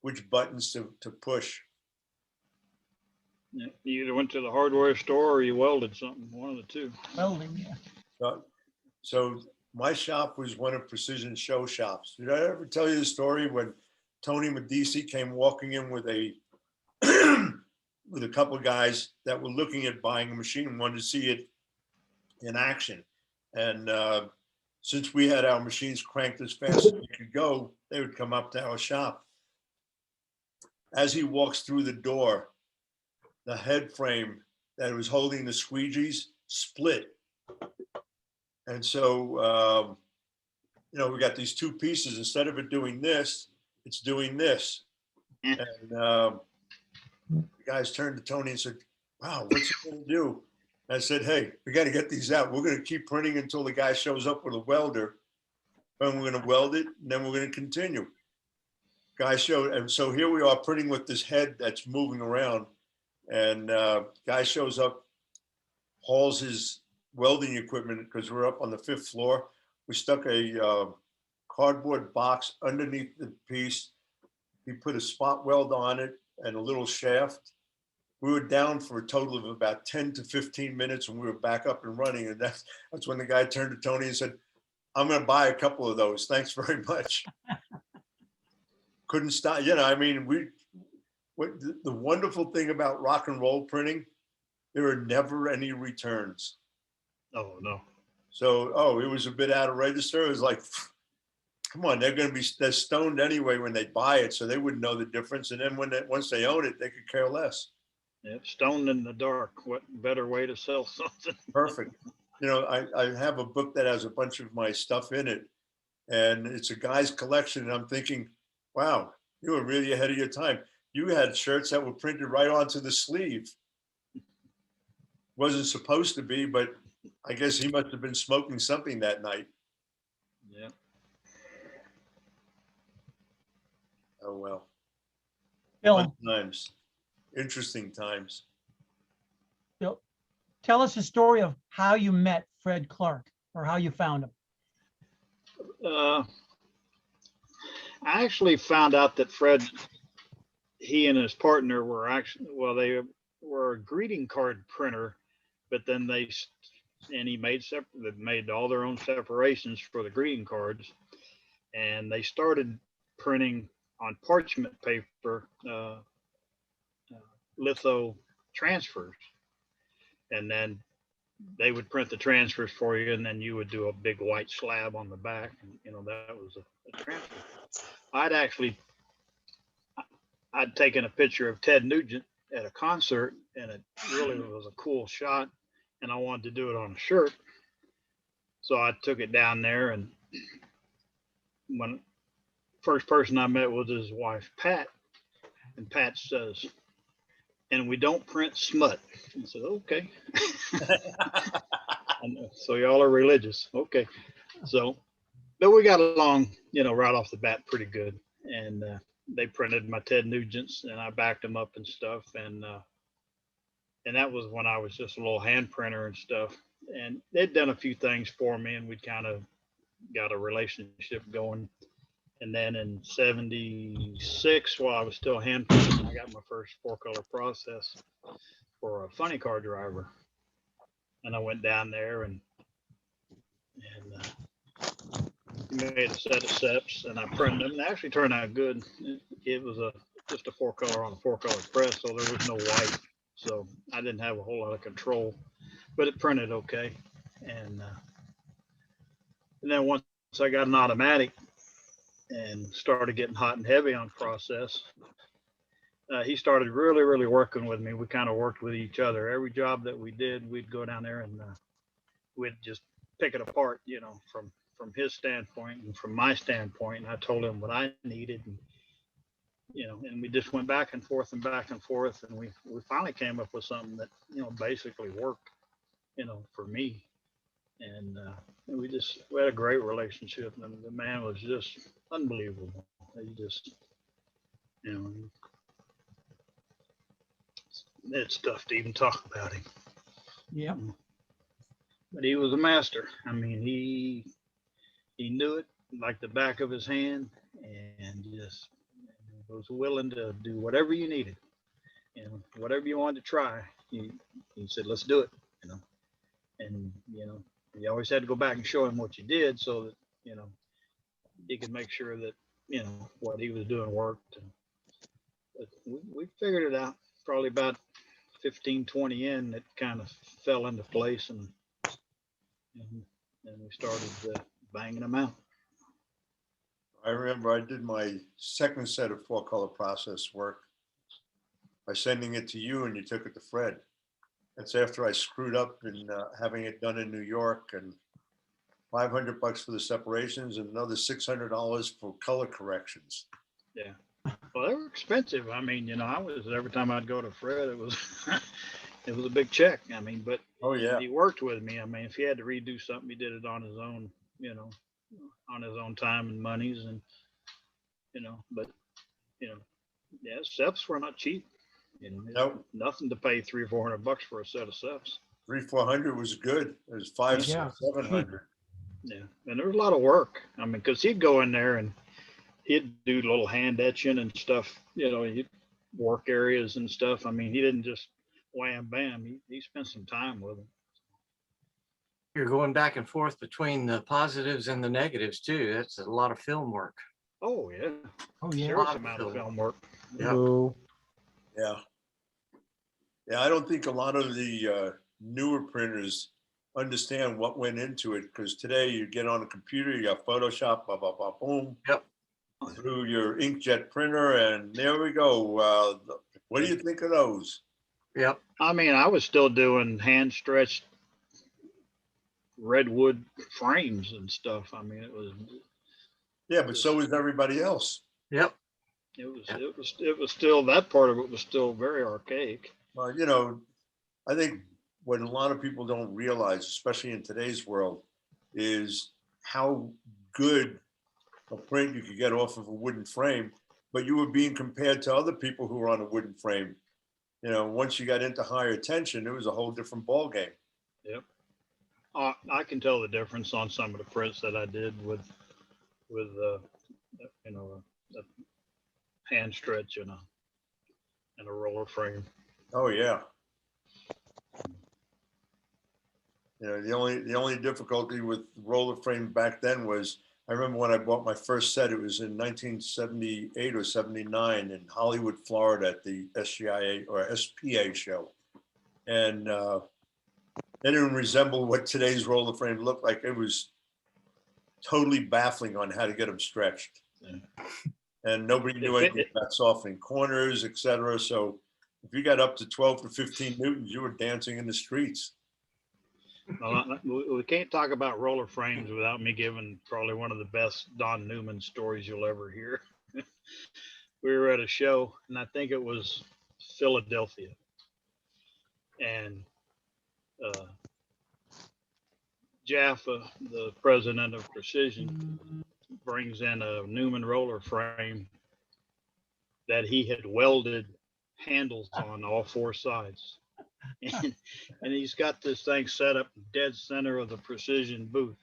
B: which buttons to push.
A: Yeah, you either went to the hardware store or you welded something, one of the two.
E: Welding, yeah.
B: So my shop was one of Precision Show shops. Did I ever tell you the story when Tony Medici came walking in with a with a couple of guys that were looking at buying a machine and wanted to see it in action? And since we had our machines cranked as fast as we could go, they would come up to our shop. As he walks through the door, the head frame that was holding the squeegees split. And so, you know, we got these 2 pieces. Instead of it doing this, it's doing this. And the guys turned to Tony and said, wow, what's he going to do? And I said, hey, we got to get these out. We're going to keep printing until the guy shows up with a welder. And we're going to weld it, and then we're going to continue. Guy showed, and so here we are printing with this head that's moving around. And guy shows up, hauls his welding equipment because we're up on the 5th floor. We stuck a cardboard box underneath the piece. He put a spot weld on it and a little shaft. We were down for a total of about 10 to 15 minutes, and we were back up and running. And that's when the guy turned to Tony and said, I'm going to buy a couple of those. Thanks very much. Couldn't stop. You know, I mean, the wonderful thing about rock and roll printing, there are never any returns.
A: Oh, no.
B: So, it was a bit out of register. It was like, come on, they're stoned anyway when they buy it, so they wouldn't know the difference. And then once they own it, they could care less.
A: Yeah, stoned in the dark. What better way to sell something?
B: Perfect. You know, I have a book that has a bunch of my stuff in it, and it's a guy's collection. And I'm thinking, wow, you were really ahead of your time. You had shirts that were printed right onto the sleeve. Wasn't supposed to be, but I guess he must have been smoking something that night.
A: Yeah.
B: Oh, well.
E: Bill,
B: Fun times. Interesting times.
E: Bill, tell us the story of how you met Fred Clark or how you found him.
A: I actually found out that Fred, he and his partner were actually, well, they were a greeting card printer, but then he made all their own separations for the greeting cards. And they started printing on parchment paper, litho transfers. And then they would print the transfers for you, and then you would do a big white slab on the back. And, you know, that was a transfer. I'd taken a picture of Ted Nugent at a concert, and it really was a cool shot, and I wanted to do it on a shirt. So I took it down there, and when first person I met was his wife, Pat, and Pat says, and we don't print smut. I said, okay. So y'all are religious. Okay. So, but we got along, you know, right off the bat pretty good. And they printed my Ted Nugents, and I backed them up and stuff. And that was when I was just a little hand printer and stuff. And they'd done a few things for me, and we'd kind of got a relationship going. And then in 76, while I was still hand painting, I got my first 4-color process for a funny car driver. And I went down there and he made a set of steps, and I printed them. They actually turned out good. It was just a 4-color on a 4-color press, so there was no white. So I didn't have a whole lot of control, but it printed okay. And then once I got an automatic and started getting hot and heavy on process, he started really working with me. We kind of worked with each other. Every job that we did, we'd go down there and we'd just pick it apart, from his standpoint and from my standpoint. And I told him what I needed, and and we just went back and forth, and we finally came up with something that basically worked, for me. And we had a great relationship, and the man was just unbelievable. He just, it's tough to even talk about him.
E: Yeah.
A: But he was a master. I mean, he knew it like the back of his hand, and just was willing to do whatever you needed, whatever you wanted to try. He said, "Let's do it," and you always had to go back and show him what you did, so that he could make sure that what he was doing worked. But we figured it out. Probably about 15, 20 in, it kind of fell into place, and we started banging them out.
B: I remember I did my second set of 4-color process work by sending it to you, and you took it to Fred. That's after I screwed up in having it done in New York, and $500 for the separations and another $600 for color corrections.
A: Yeah. Well, they were expensive. I mean, every time I'd go to Fred, it was it was a big check. I mean, but
B: oh yeah,
A: he worked with me. I mean, if he had to redo something, he did it on his own, on his own time and monies, and but yeah, steps were not cheap.
B: nope.
A: Nothing to pay $300 or $400 for a set of steps.
B: 300-400 was good. It was 500,
E: Yeah.
B: 700.
A: Yeah, and there was a lot of work. I mean, because he'd go in there and he'd do little hand etching and stuff. He'd work areas and stuff. I mean, he didn't just wham bam. He spent some time with them.
C: You're going back and forth between the positives and the negatives too. That's a lot of film work.
A: Oh yeah.
E: Oh, yeah.
A: Serious amount of film work.
C: Yeah.
D: So,
B: Yeah. Yeah, I don't think a lot of the newer printers understand what went into it, because today you get on a computer, you got Photoshop, blah, blah, blah, boom.
C: Yep.
B: Through your inkjet printer, and there we go. What do you think of those?
C: Yep.
A: I mean, I was still doing hand stretched redwood frames and stuff. I mean, it was.
B: Yeah, but so is everybody else.
C: Yep.
A: It was still, that part of it was still very archaic.
B: Well, I think what a lot of people don't realize, especially in today's world, is how good a print you could get off of a wooden frame, but you were being compared to other people who were on a wooden frame. Once you got into higher tension, it was a whole different ball game.
A: Yep. I can tell the difference on some of the prints that I did with a hand stretch and a roller frame.
B: Oh yeah. The only difficulty with roller frame back then was, I remember when I bought my first set, it was in 1978 or 79 in Hollywood, Florida, at the SGIA or SPA show. And they didn't resemble what today's roller frame looked like. It was totally baffling on how to get them stretched. Yeah. And nobody knew anything about softening corners, etc. So if you got up to 12 to 15 newtons, you were dancing in the streets.
A: Well, we can't talk about roller frames without me giving probably one of the best Don Newman stories you'll ever hear. We were at a show, and I think it was Philadelphia, and Jaffa, the president of Precision, brings in a Newman roller frame that he had welded handles on all 4 sides. And he's got this thing set up dead center of the Precision booth.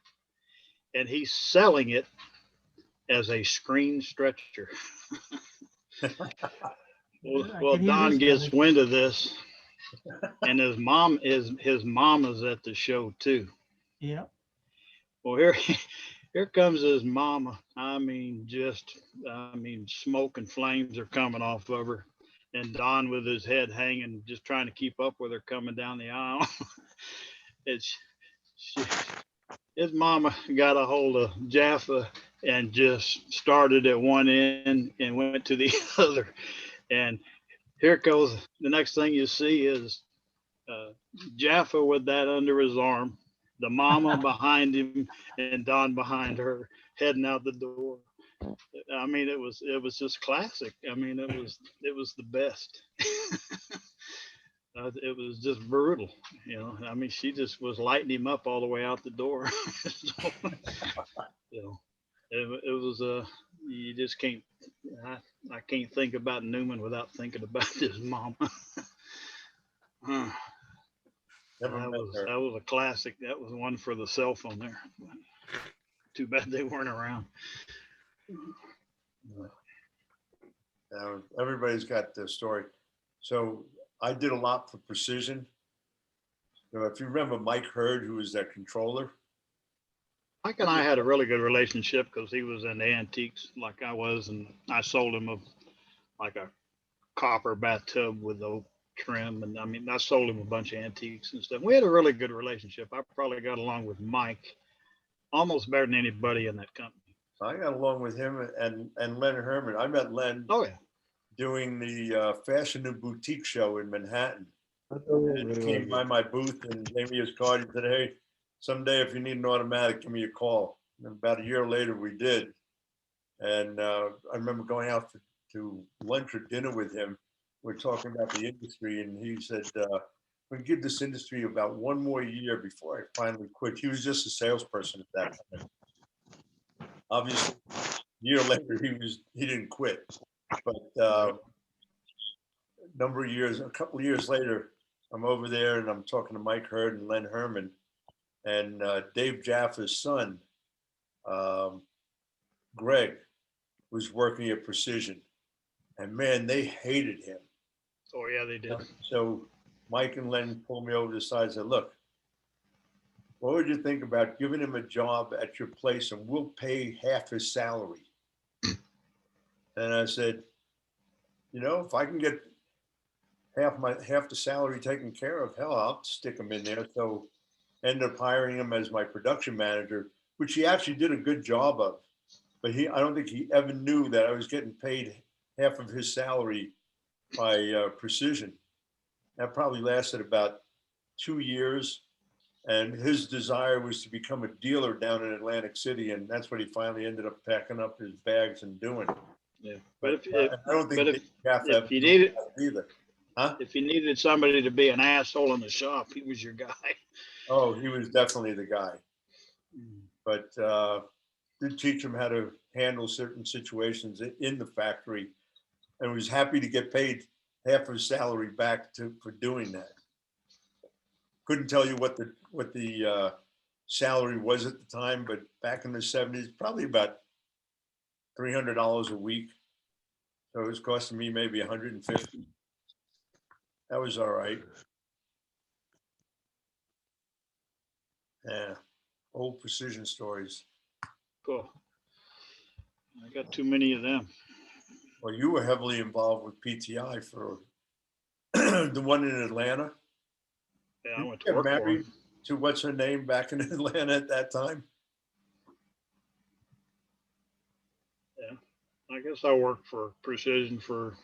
A: and he's selling it as a screen stretcher. Well,
E: can hear
A: Don
E: this
A: gets
E: coming.
A: wind of this, and his mom is at the show too.
E: Yeah.
A: Well, here here comes his mama. Smoke and flames are coming off of her, and Don with his head hanging, just trying to keep up with her coming down the aisle. it's she, his mama got a hold of Jaffa and just started at one end and went to the other. And here goes the next thing you see is Jaffa with that under his arm, the mama behind him, and Don behind her, heading out the door. I mean, it was just classic. I mean, it was the best. It was just brutal, you know. I mean, she just was lighting him up all the way out the door. So, you know, it was you just can't. I can't think about Newman without thinking about his mama.
B: Never met her.
A: That was a classic. That was one for the cell phone there. Too bad they weren't around.
B: Everybody's got their story. So I did a lot for Precision. So if you remember Mike Hurd, who was that controller.
A: Mike and I had a really good relationship because he was in antiques like I was, and I sold him like a copper bathtub with oak trim, and I mean I sold him a bunch of antiques and stuff. We had a really good relationship. I probably got along with Mike almost better than anybody in that company.
B: I got along with him and Len Herman. I met Len doing the Fashion and Boutique show in Manhattan. And he came by my booth and gave me his card. He said, "Hey, someday if you need an automatic, give me a call." And about a year later, we did. And I remember going out to lunch or dinner with him. We're talking about the industry, and he said, "We give this industry about one more year before I finally quit." He was just a salesperson at that time. Obviously, a year later, he didn't quit. But a couple of years later, I'm over there and I'm talking to Mike Hurd and Len Herman, and Dave Jaffa's son, Greg, was working at Precision, and man, they hated him.
A: Oh yeah, they did.
B: So Mike and Len pulled me over to the side and said, "Look, what would you think about giving him a job at your place and we'll pay half his salary?" And I said, if I can get half the salary taken care of, hell, I'll stick him in there. So ended up hiring him as my production manager, which he actually did a good job of. But I don't think he ever knew that I was getting paid half of his salary by Precision. That probably lasted about 2 years. And his desire was to become a dealer down in Atlantic City. And that's what he finally ended up packing up his bags and doing.
A: Yeah.
B: But I don't think
A: if you needed
B: either. Huh?
A: If you needed somebody to be an asshole in the shop, he was your guy.
B: Oh, he was definitely the guy. But did teach him how to handle certain situations in the factory, and was happy to get paid half his salary back for doing that. Couldn't tell you what the salary was at the time, but back in the 70s, probably about $300 a week. So it was costing me maybe $150. That was all right. Yeah, old Precision stories.
A: Cool. I got too many of them.
B: Well, you were heavily involved with PTI for the one in Atlanta.
A: Yeah, I went to work for him.
B: To what's her name back in Atlanta at that time?
A: Yeah, I guess I worked for Precision for a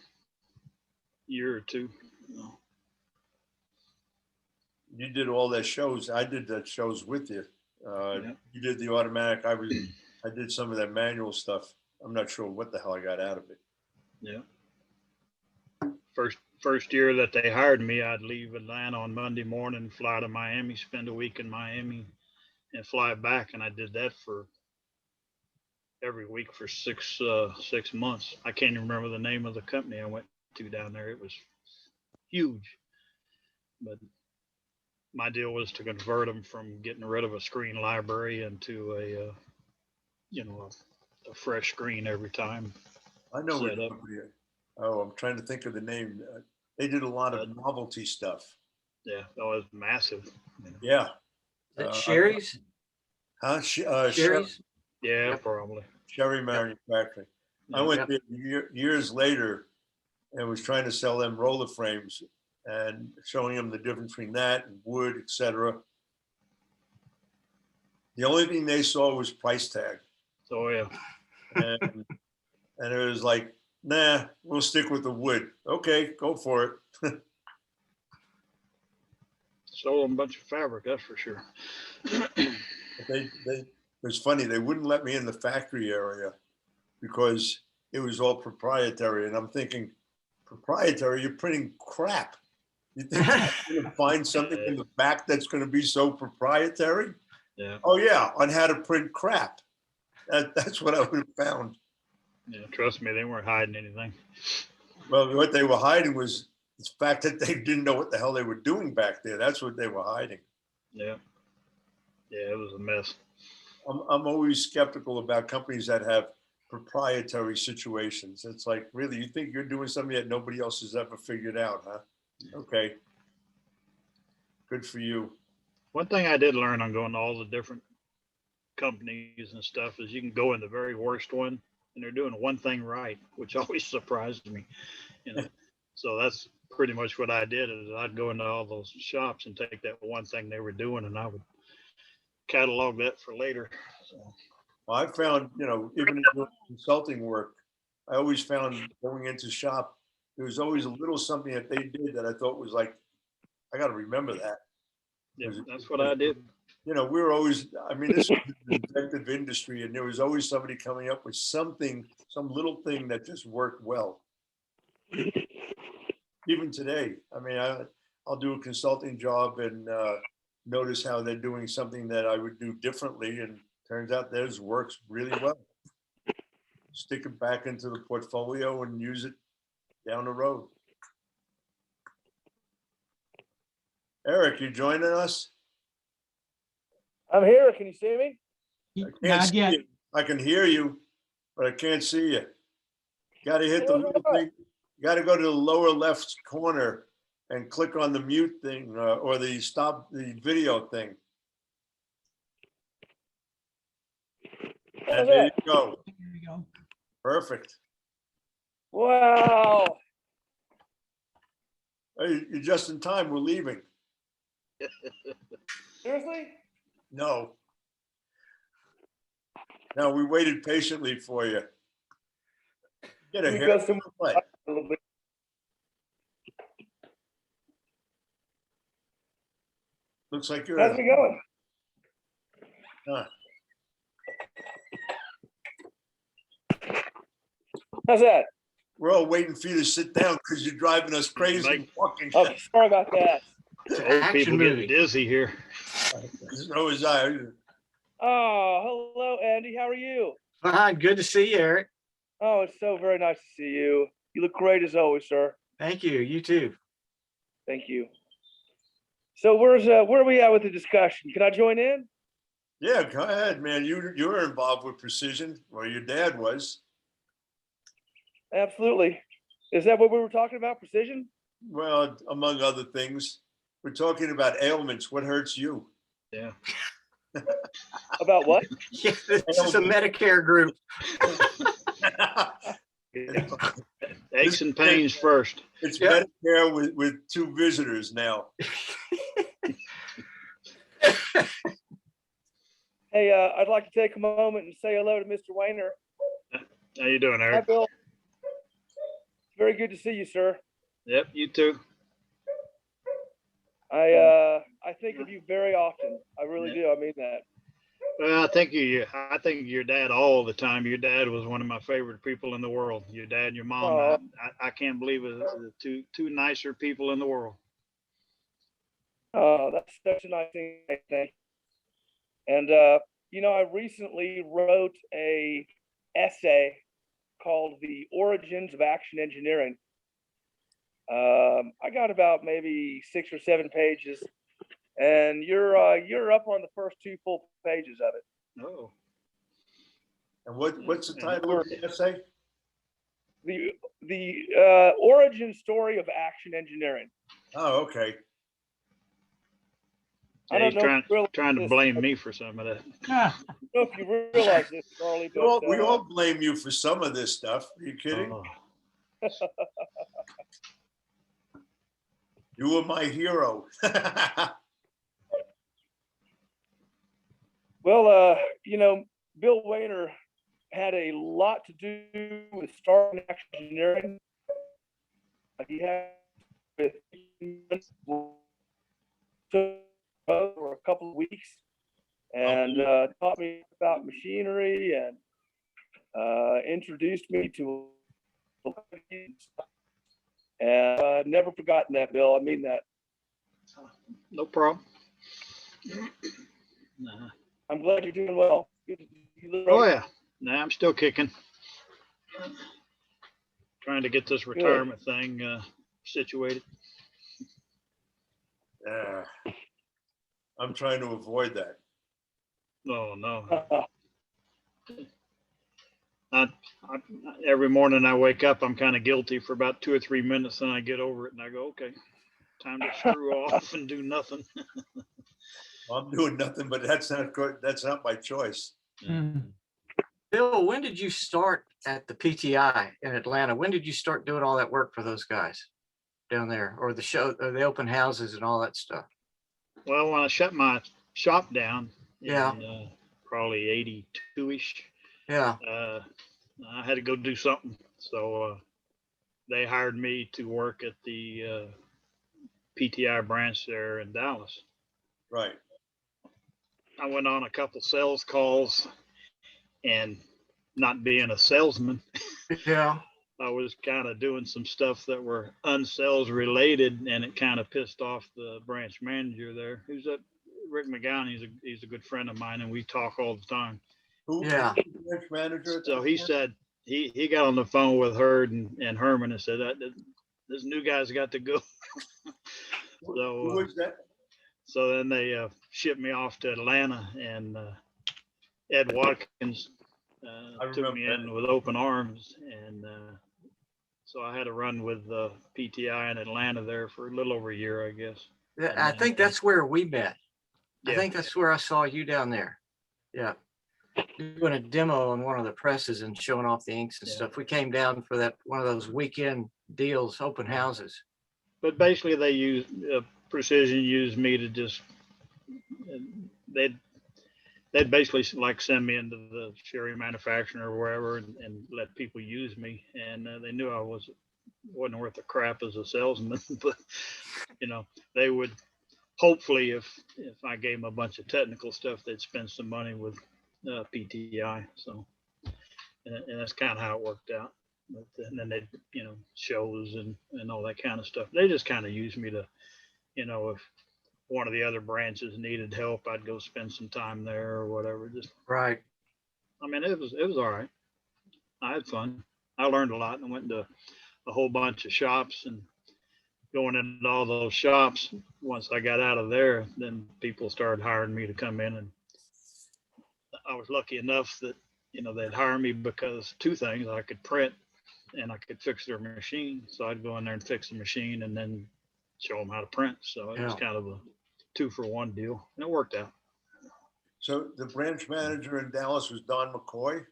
A: year or two.
B: You did all that shows. I did that shows with you. You did the automatic. I did some of that manual stuff. I'm not sure what the hell I got out of it.
A: Yeah. First year that they hired me, I'd leave Atlanta on Monday morning, fly to Miami, spend a week in Miami, and fly back. And I did that for every week for 6 months. I can't even remember the name of the company I went to down there. It was huge, but my deal was to convert them from getting rid of a screen library into a fresh screen every time.
B: I know what
A: Set up.
B: company. Oh, I'm trying to think of the name. They did a lot of novelty stuff.
A: Yeah, that was massive.
B: Yeah.
C: Is that Sherry's?
B: Huh?
C: Sherry's?
A: Yeah,
C: Yep.
A: probably.
B: Sherry Manufacturing. I went there years later and was trying to sell them roller frames and showing them the difference between that and wood, etc. The only thing they saw was price tag.
A: So yeah.
B: And it was like, nah, we'll stick with the wood. Okay, go for it.
A: Sold them a bunch of fabric, that's for sure.
B: It was funny. They wouldn't let me in the factory area because it was all proprietary. And I'm thinking, proprietary, you're printing crap. You think you're going to find something in the back that's going to be so proprietary?
A: Yeah.
B: Oh yeah, on how to print crap. That's what I would have found.
A: Yeah, trust me, they weren't hiding anything.
B: Well, what they were hiding was the fact that they didn't know what the hell they were doing back there. That's what they were hiding.
A: Yeah. Yeah, it was a mess.
B: I'm always skeptical about companies that have proprietary situations. It's like, really, you think you're doing something that nobody else has ever figured out, huh? Okay. Good for you.
A: One thing I did learn on going to all the different companies and stuff is you can go in the very worst one and they're doing one thing right, which always surprised me. So that's pretty much what I did is I'd go into all those shops and take that one thing they were doing and I would catalog that for later. So.
B: Well, I found, even in doing consulting work, I always found going into shop, there was always a little something that they did that I thought was like, I got to remember that.
A: Yeah, that's what I did.
B: We were always, this is an inventive industry and there was always somebody coming up with something, some little thing that just worked well. Even today, I'll do a consulting job and notice how they're doing something that I would do differently, and turns out theirs works really well. Stick it back into the portfolio and use it down the road. Eric, you joining us?
F: I'm here. Can you see me?
B: I can't
E: Not
B: see
E: yet.
B: you. I can hear you, but I can't see you. Got to hit the little thing. You got to go to the lower left corner and click on the mute thing or the stop the video thing. And there you go.
E: There you go.
B: Perfect.
F: Wow.
B: Hey, you're just in time. We're leaving.
F: Seriously?
B: No. No, we waited patiently for you. Get a hair. Looks like you're.
F: How's it going?
B: Huh.
F: How's that?
B: We're all waiting for you to sit down because you're driving us crazy.
F: Oh, sorry about that.
A: Old people getting dizzy here.
B: So is I.
F: Oh, hello, Andy. How are you?
C: Fine. Good to see you, Eric.
F: Oh, it's so very nice to see you. You look great as always, sir.
C: Thank you. You too.
F: Thank you. So where are we at with the discussion? Can I join in?
B: Yeah, go ahead, man. You were involved with Precision, or your dad was.
F: Absolutely. Is that what we were talking about? Precision?
B: Well, among other things, we're talking about ailments. What hurts you?
A: Yeah.
F: About what?
C: Yeah, this is a Medicare group.
A: Aches and pains first.
B: It's Medicare with two visitors now.
F: Hey, I'd like to take a moment and say hello to Mr. Wainner.
A: How you doing,
F: Hi,
A: Eric?
F: Bill. Very good to see you, sir.
A: Yep, you too.
F: I think of you very often. I really do. I mean that.
A: Well, I think your dad all the time. Your dad was one of my favorite people in the world. Your dad and your mom. I can't believe it. The two nicer people in the world.
F: Oh, that's such a nice thing, I think. And I recently wrote a essay called "The Origins of Action Engineering." I got about maybe 6 or 7 pages, and you're up on the first 2 full pages of it.
A: Oh.
B: And what's the title of the essay?
F: The origin story of action engineering.
B: Oh, okay.
F: I don't know if you realize
A: trying to
F: this,
A: blame
F: but-
A: me for some of that.
E: Ah,
F: I don't know if you realize this, Charlie, but
B: We all blame you for some of this stuff. Are you kidding?
A: Oh,
B: You were my hero.
F: well, Bill Wainner had a lot to do with starting action engineering. He had with for a couple of weeks and taught me about machinery and introduced me to and never forgotten that, Bill. I mean that.
A: no problem. Nah.
F: I'm glad you're doing well. You look
A: Oh
F: right.
A: yeah, nah, I'm still kicking. Trying to get this retirement thing situated.
B: Yeah. I'm trying to avoid that.
A: No. Every morning I wake up, I'm kind of guilty for about 2 or 3 minutes, and I get over it, and I go, okay, time to screw off and do nothing.
B: I'm doing nothing, but that's not good. That's not my choice.
E: mm.
C: Bill, when did you start at the PTI in Atlanta? When did you start doing all that work for those guys down there, or the show, or the open houses and all that stuff?
A: Well, when I shut my shop down
C: Yeah.
A: in probably 82-ish,
C: Yeah.
A: I had to go do something. So they hired me to work at the PTI branch there in Dallas.
B: Right.
A: I went on a couple sales calls, and not being a salesman,
C: Yeah.
A: I was kind of doing some stuff that were unsales related, and it kind of pissed off the branch manager there. Who's that? Rick McGowan. He's a good friend of mine, and we talk all the time.
B: Who?
C: Yeah.
B: Who's the branch manager? at
A: So
B: that
A: he
B: time?
A: said he got on the phone with Hurd and Herman and said that this new guy's got to go.
B: Who
A: So
B: was that?
A: so then they shipped me off to Atlanta, and Ed Watkins
B: I
A: took
B: remember
A: me
B: that.
A: in with open arms, and so I had to run with PTI in Atlanta there for a little over a year, I guess.
C: I think that's where we met. I
A: Yeah.
C: think that's where I saw you down there. Yeah. Doing a demo on one of the presses and showing off the inks and
A: Yeah.
C: stuff. We came down for that, one of those weekend deals, open houses.
A: But basically, they used Precision used me to just they'd basically like send me into the sherry manufacturer or wherever and let people use me, and they knew I wasn't worth a crap as a salesman, but they would hopefully if I gave them a bunch of technical stuff, they'd spend some money with PTI. So and that's kind of how it worked out. But then they shows and all that kind of stuff. They just kind of used me to if one of the other branches needed help, I'd go spend some time there or whatever. Just
C: Right.
A: I mean, it was all right. I had fun. I learned a lot and went into a whole bunch of shops, and going into all those shops, once I got out of there, then people started hiring me to come in, and I was lucky enough that they'd hire me because two things: I could print and I could fix their machine. So I'd go in there and fix the machine and then show them how to print. So it was kind of a 2-for-1 deal, and it worked out.
B: So the branch manager in Dallas was Don McCoy?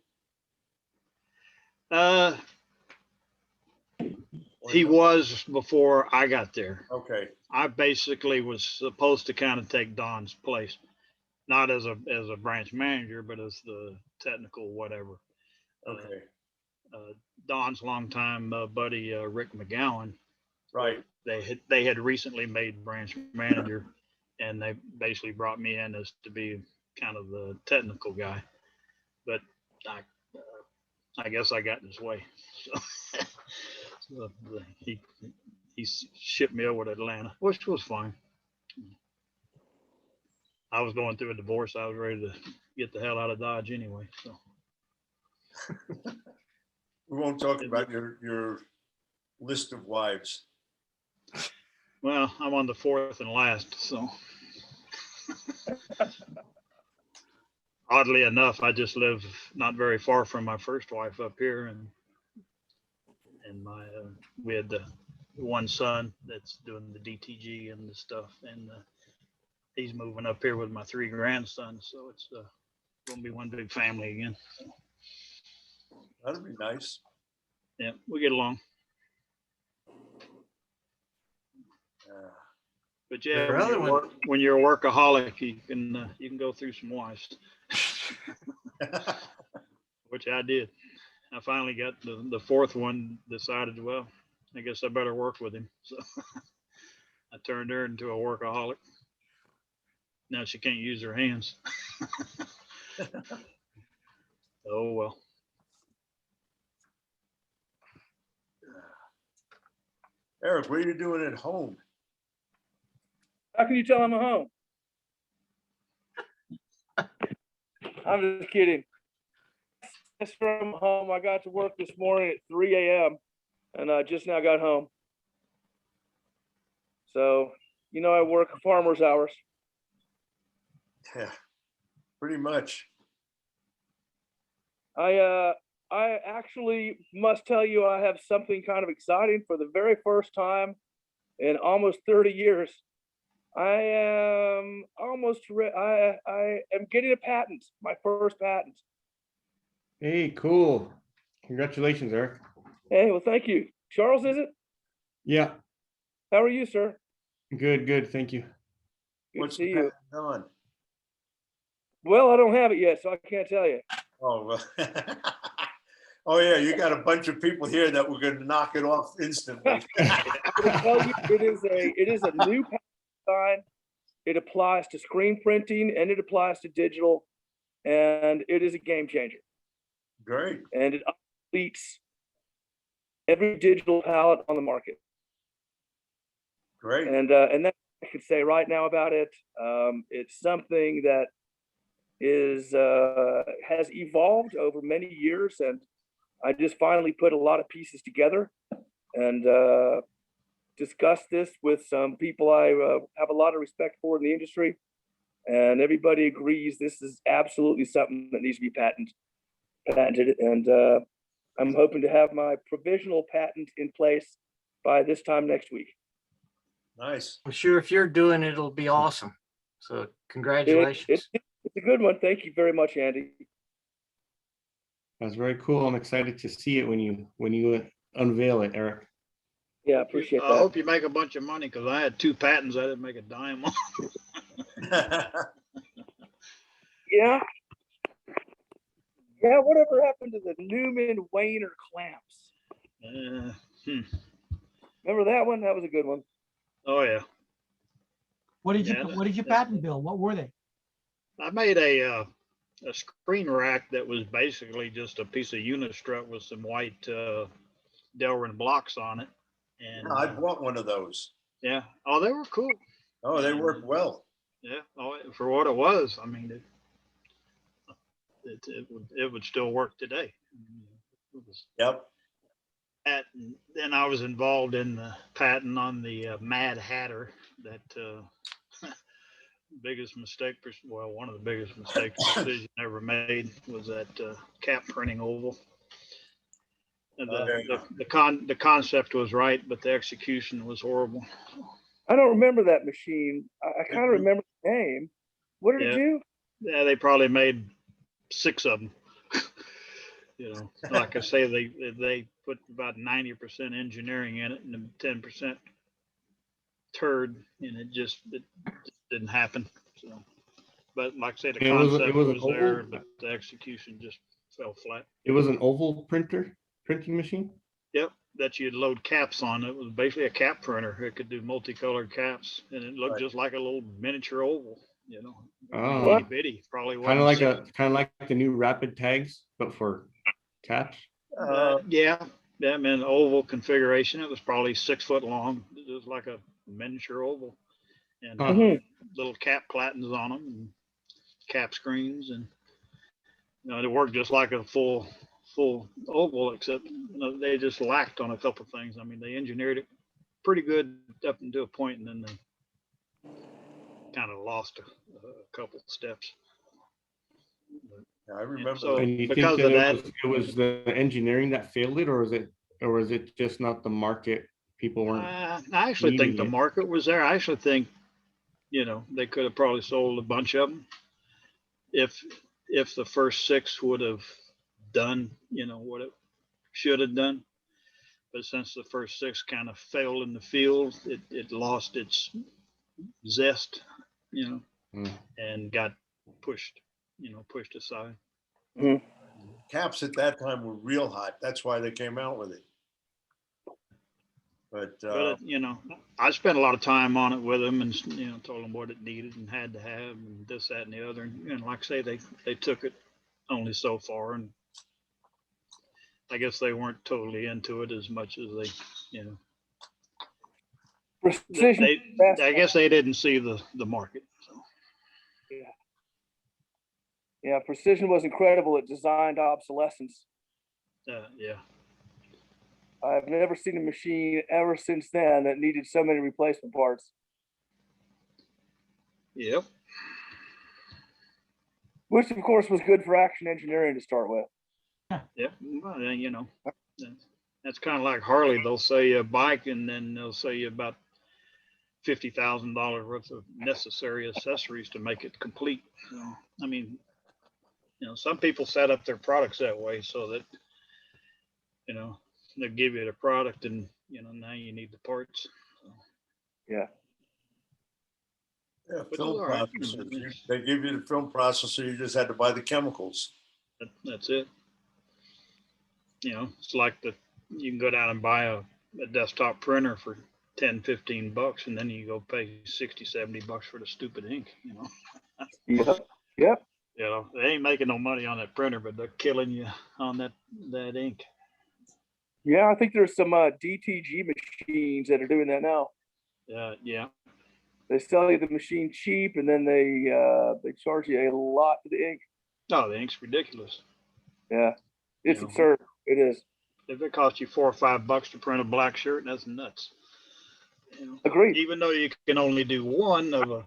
A: He was before I got there.
B: Okay.
A: I basically was supposed to kind of take Don's place, not as a branch manager, but as the technical whatever.
B: Okay.
A: Don's longtime buddy Rick McGowan.
B: Right.
A: They had recently made branch manager, and they basically brought me in as to be kind of the technical guy. But I guess I got in his way. So he shipped me over to Atlanta, which was fine. I was going through a divorce. I was ready to get the hell out of Dodge anyway. So
B: We won't talk about your list of wives.
A: well, I'm on the 4th and last. So Oddly enough, I just live not very far from my first wife up here, and my we had the one son that's doing the DTG and the stuff, and he's moving up here with my 3 grandsons, so it's gonna be one big family again.
B: That'd be nice.
A: Yeah, we get along. But yeah, when you're a workaholic, you can go through some wives, which I did. I finally got the 4th one, decided, well, I guess I better work with him. So I turned her into a workaholic. Now she can't use her hands. Oh well.
B: Eric, what are you doing at home?
F: How can you tell I'm at home? I'm just kidding. Just from home. I got to work this morning at 3 a.m. and I just now got home. So, I work farmer's hours.
B: Yeah, pretty much.
F: I actually must tell you I have something kind of exciting for the very first time in almost 30 years. I am I am getting a patent, my first patent.
D: Hey, cool. Congratulations, Eric.
F: Hey, well, thank you. Charles, is it?
D: Yeah,
F: How are you, sir?
D: good. Thank you.
F: Good
B: What's
F: to see
B: the
F: you.
B: patent on?
F: Well, I don't have it yet, so I can't tell you.
B: Oh, well. Oh, yeah, you got a bunch of people here that were going to knock it off instantly.
F: I can tell you, it is a new patent design. It applies to screen printing and it applies to digital, and it is a game changer.
B: Great.
F: And it completes every digital palette on the market.
B: Great.
F: And that I could say right now about it. It's something that has evolved over many years, and I just finally put a lot of pieces together and discussed this with some people I have a lot of respect for in the industry, and everybody agrees this is absolutely something that needs to be patented. And I'm hoping to have my provisional patent in place by this time next week.
B: Nice.
C: I'm sure if you're doing it, it'll be awesome. So congratulations.
F: It's a good one. Thank you very much, Andy.
D: That's very cool. I'm excited to see it when you unveil it, Eric.
F: Yeah, I appreciate
A: I
F: that.
A: hope you make a bunch of money, because I had 2 patents I didn't make a dime on.
F: Yeah. Yeah, whatever happened to the Newman Wainner clamps? Remember that one? That was a good one.
A: Oh yeah.
E: What did you
A: Yeah.
E: patent, Bill? What were they?
A: I made a screen rack that was basically just a piece of unistrut with some white Delrin blocks on it. And
B: I bought one of those.
A: yeah. Oh, they were cool.
B: Oh, they worked well.
A: Yeah. Oh, for what it was, I mean, it would still work today.
B: Yep.
A: Then I was involved in the patent on the Mad Hatter. That biggest mistake, well, one of the biggest mistakes decision ever made was that cap printing oval. And the concept was right, but the execution was horrible.
F: I don't remember that machine. I kind of remember the name. What did it do?
A: Yeah, they probably made 6 of them. Like I say, they put about 90% engineering in it and 10% turd, and it just didn't happen. So, but like I say, the concept was there, but the execution just fell flat.
D: It was an oval printing machine?
A: Yep, that you'd load caps on. It was basically a cap printer. It could do multicolored caps, and it looked just like a little miniature oval.
D: Oh,
A: itty bitty, probably
D: kind of like the new rapid tags, but for caps.
A: Yeah, I mean, oval configuration. It was probably 6 foot long. It was like a miniature oval, and little cap plattens on them, and cap screens, and it worked just like a full oval, except they just lacked on a couple of things. I mean, they engineered it pretty good up until a point, and then they kind of lost a couple steps.
B: I remember.
A: So
D: And you think
A: because
D: that
A: of that,
D: it was the engineering that failed it, or was it just not the market? People weren't
A: I actually think
D: needing
A: the
D: it.
A: market was there. I actually think, they could have probably sold a bunch of them if the first 6 would have done, what it should have done. But since the first 6 kind of failed in the field, it lost its zest,
D: Mm.
A: and got pushed, pushed aside.
F: Mhm.
B: Caps at that time were real hot. That's why they came out with it. But
A: But I spent a lot of time on it with them, and told them what it needed and had to have, and this, that, and the other. And like I say, they took it only so far, and I guess they weren't totally into it as much as
F: Precision.
A: I guess they didn't see the market. So
F: Yeah, Precision was incredible at designed obsolescence.
A: yeah,
F: I've never seen a machine ever since then that needed so many replacement parts.
A: yep.
F: Which of course was good for Action Engineering to start with.
A: Yeah, well, that's kind of like Harley. They'll sell you a bike, and then they'll sell you about $50,000 worth of necessary accessories to make it complete. So, I mean, some people set up their products that way so that they'll give you the product, and now you need the parts. So,
F: Yeah.
B: yeah,
A: But
B: film
A: it's all right.
B: processors. They give you the film processor. You just had to buy the chemicals.
A: That's it. It's like you can go down and buy a desktop printer for $10-15, and then you go pay $60-70 for the stupid ink.
F: Yep. Yep.
A: They ain't making no money on that printer, but they're killing you on that ink.
F: Yeah, I think there's some DTG machines that are doing that now.
A: Yeah.
F: They sell you the machine cheap, and then they charge you a lot for the ink.
A: No, the ink's ridiculous.
F: Yeah, it's absurd. It is.
A: If it costs you $4 or $5 to print a black shirt, that's nuts.
F: Agreed.
A: Even though you can only do one of a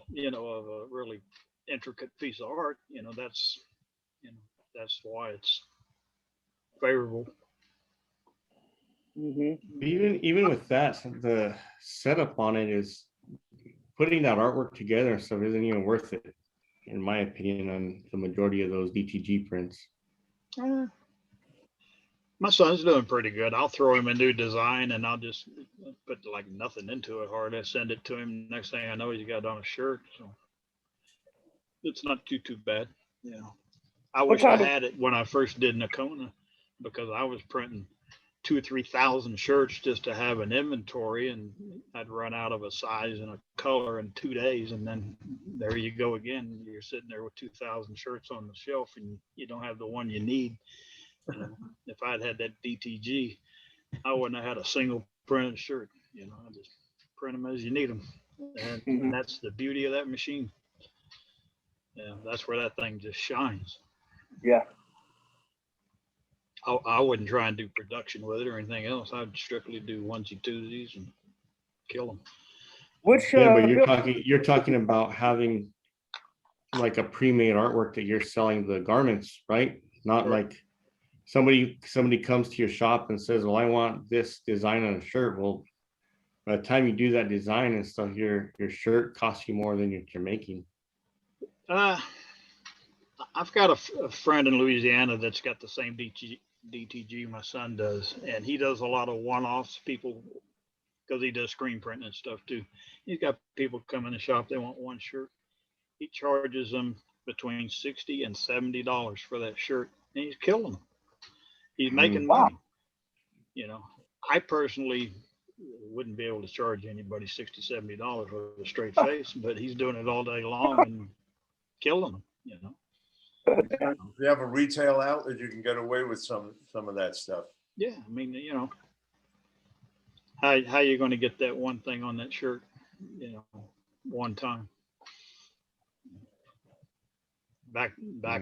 A: really intricate piece of art, that's why it's favorable.
F: Mm-hmm.
D: Even with that, the setup on it is putting that artwork together and stuff isn't even worth it, in my opinion, on the majority of those DTG prints.
A: My son's doing pretty good. I'll throw him a new design, and I'll just put like nothing into it hard. I send it to him. Next thing I know, he's got it on a shirt. So it's not too bad. I wish I had it when I first did Nakona, because I was printing 2,000 or 3,000 shirts just to have an inventory, and I'd run out of a size and a color in 2 days, and then there you go again. You're sitting there with 2,000 shirts on the shelf, and you don't have the one you need. If I'd had that DTG, I wouldn't have had a single printed shirt. I just print them as you need them, and that's the beauty of that machine. Yeah, that's where that thing just shines.
F: Yeah.
A: I wouldn't try and do production with it or anything else. I'd strictly do onesie twosies and kill them.
F: Which
D: but you're talking about having like a pre-made artwork that you're selling the garments, right? Not
A: Sure.
D: like somebody comes to your shop and says, well, I want this design on a shirt. Well, by the time you do that design and stuff, your shirt costs you more than you're making.
A: I've got a friend in Louisiana that's got the same DTG my son does, and he does a lot of one-offs. People, because he does screen printing and stuff too. He's got people come in the shop, they want one shirt. He charges them between $60 and $70 for that shirt, and he's killing them. He's making money. I personally wouldn't be able to charge anybody $60-70 with a straight face, but he's doing it all day long and killing them.
B: If you have a retail outlet, you can get away with some of that stuff.
A: Yeah, I mean, how you going to get that one thing on that shirt, one time? Back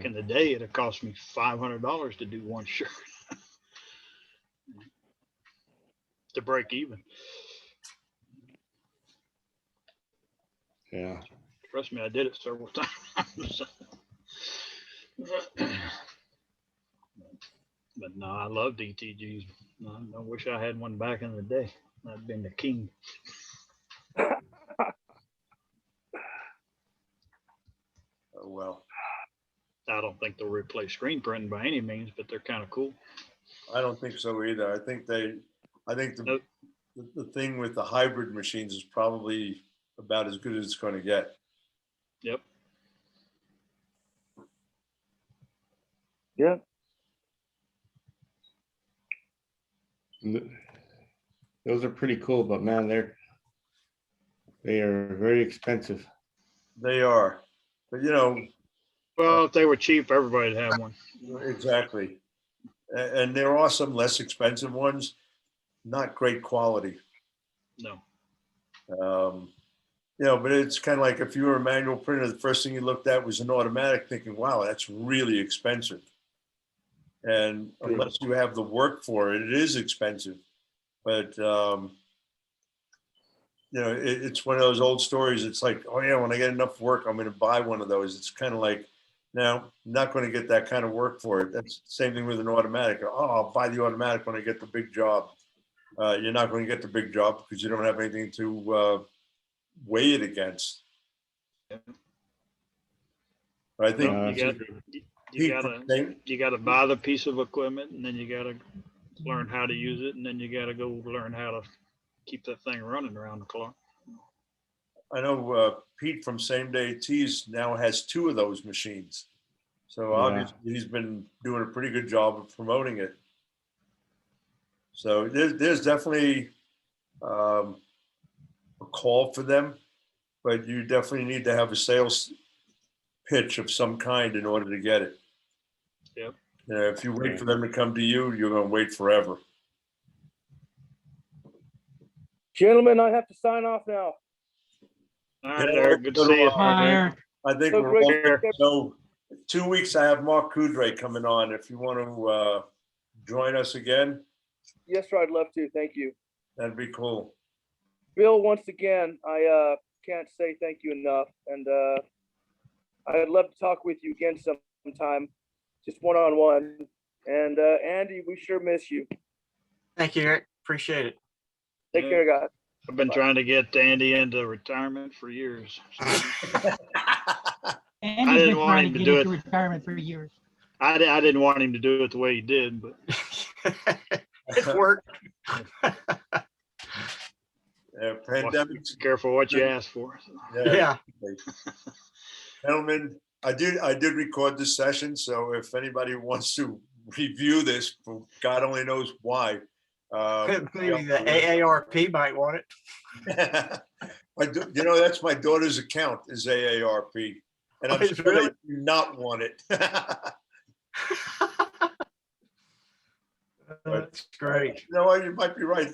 A: in the day, it cost me $500 to do one shirt to break even.
D: Yeah.
A: Trust me, I did it several times. But no, I love DTGs. I wish I had one back in the day. I'd been the king.
B: Oh, well,
A: I don't think they'll replace screen printing by any means, but they're kind of cool.
B: I don't think so either. I think
A: Nope.
B: the thing with the hybrid machines is probably about as good as it's going to get.
A: Yep.
F: Yeah.
D: Those are pretty cool, but man, they are very expensive.
B: They are, but
A: Well, if they were cheap, everybody'd have one.
B: exactly. And there are some less expensive ones, not great quality.
A: No.
B: But it's kind of like if you were a manual printer, the first thing you looked at was an automatic, thinking, wow, that's really expensive. And unless you have the work for it, it is expensive. But, it's one of those old stories. It's like, oh yeah, when I get enough work, I'm going to buy one of those. It's kind of like, no, I'm not going to get that kind of work for it. That's the same thing with an automatic. Oh, I'll buy the automatic when I get the big job. You're not going to get the big job because you don't have anything to weigh it against. But I think
A: you gotta buy the piece of equipment, and then you gotta learn how to use it, and then you gotta go learn how to keep that thing running around the clock.
B: I know Pete from Same Day Tees now has 2 of those machines. So obviously he's been doing a pretty good job of promoting it. So there's definitely a call for them, but you definitely need to have a sales pitch of some kind in order to get it.
A: Yep.
B: If you wait for them to come to you, you're going to wait forever.
F: Gentlemen, I have to sign off now.
A: All right, Eric, good to see you.
E: Hi, Eric.
B: I think
F: So
B: we're
F: great.
B: all good. So 2 weeks, I have Mark Kudre coming on. If you want to join us again,
F: Yes, sir, I'd love to. Thank you.
B: that'd be cool.
F: Bill, once again, I can't say thank you enough. And I'd love to talk with you again sometime, just one-on-one. And Andy, we sure miss you.
C: Thank you, Eric. Appreciate it.
F: Take care, guys.
A: I've been trying to get Andy into retirement for years.
E: Andy's
A: didn't
E: been
A: want
E: trying
A: him
E: to
A: to
E: get
A: do
E: into
A: it.
E: retirement for years.
A: I didn't want him to do it the way he did, but
C: It worked.
B: Pandemic.
A: careful what you ask for.
C: Yeah.
B: Gentlemen, I did record this session, so if anybody wants to review this, God only knows why.
C: Maybe the AARP might want it.
B: That's my daughter's account is AARP, and I'm sure they do not want it.
C: That's great.
B: You might be right.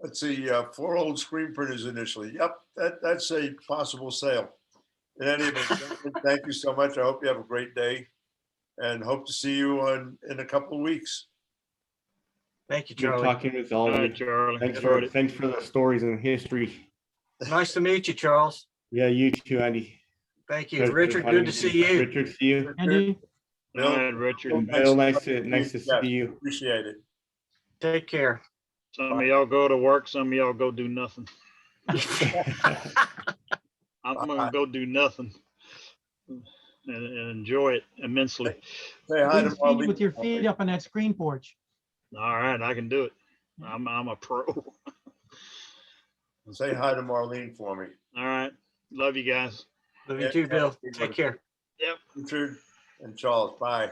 B: Let's see, 4 old screen printers initially. Yep, that's a possible sale. In any event, thank you so much. I hope you have a great day, and hope to see you in a couple of weeks.
C: Thank you,
D: Good
C: Charlie.
D: talking with all
A: All
D: of
A: right,
D: you.
A: Charlie.
D: Thanks for the stories and history.
C: Nice to meet you, Charles.
D: Yeah, you too, Andy.
C: Thank you.
D: Pleasure
C: Richard,
D: talking
C: good to see you.
D: Richard, see you.
E: Andy,
A: All right, Richard.
D: Bill, nice to see you.
B: Appreciate it.
C: Take care.
A: Some of y'all go to work, some of y'all go do nothing. I'm gonna go do nothing and enjoy it immensely.
B: Say hi to
E: please feed
B: Marlene.
E: with your feet up on that screen porch.
A: All right, I can do it. I'm a pro.
B: Say hi to Marlene for me.
A: All right. Love you guys.
C: Love you too, Bill. Take care.
A: Yep.
B: Richard and Charles, bye.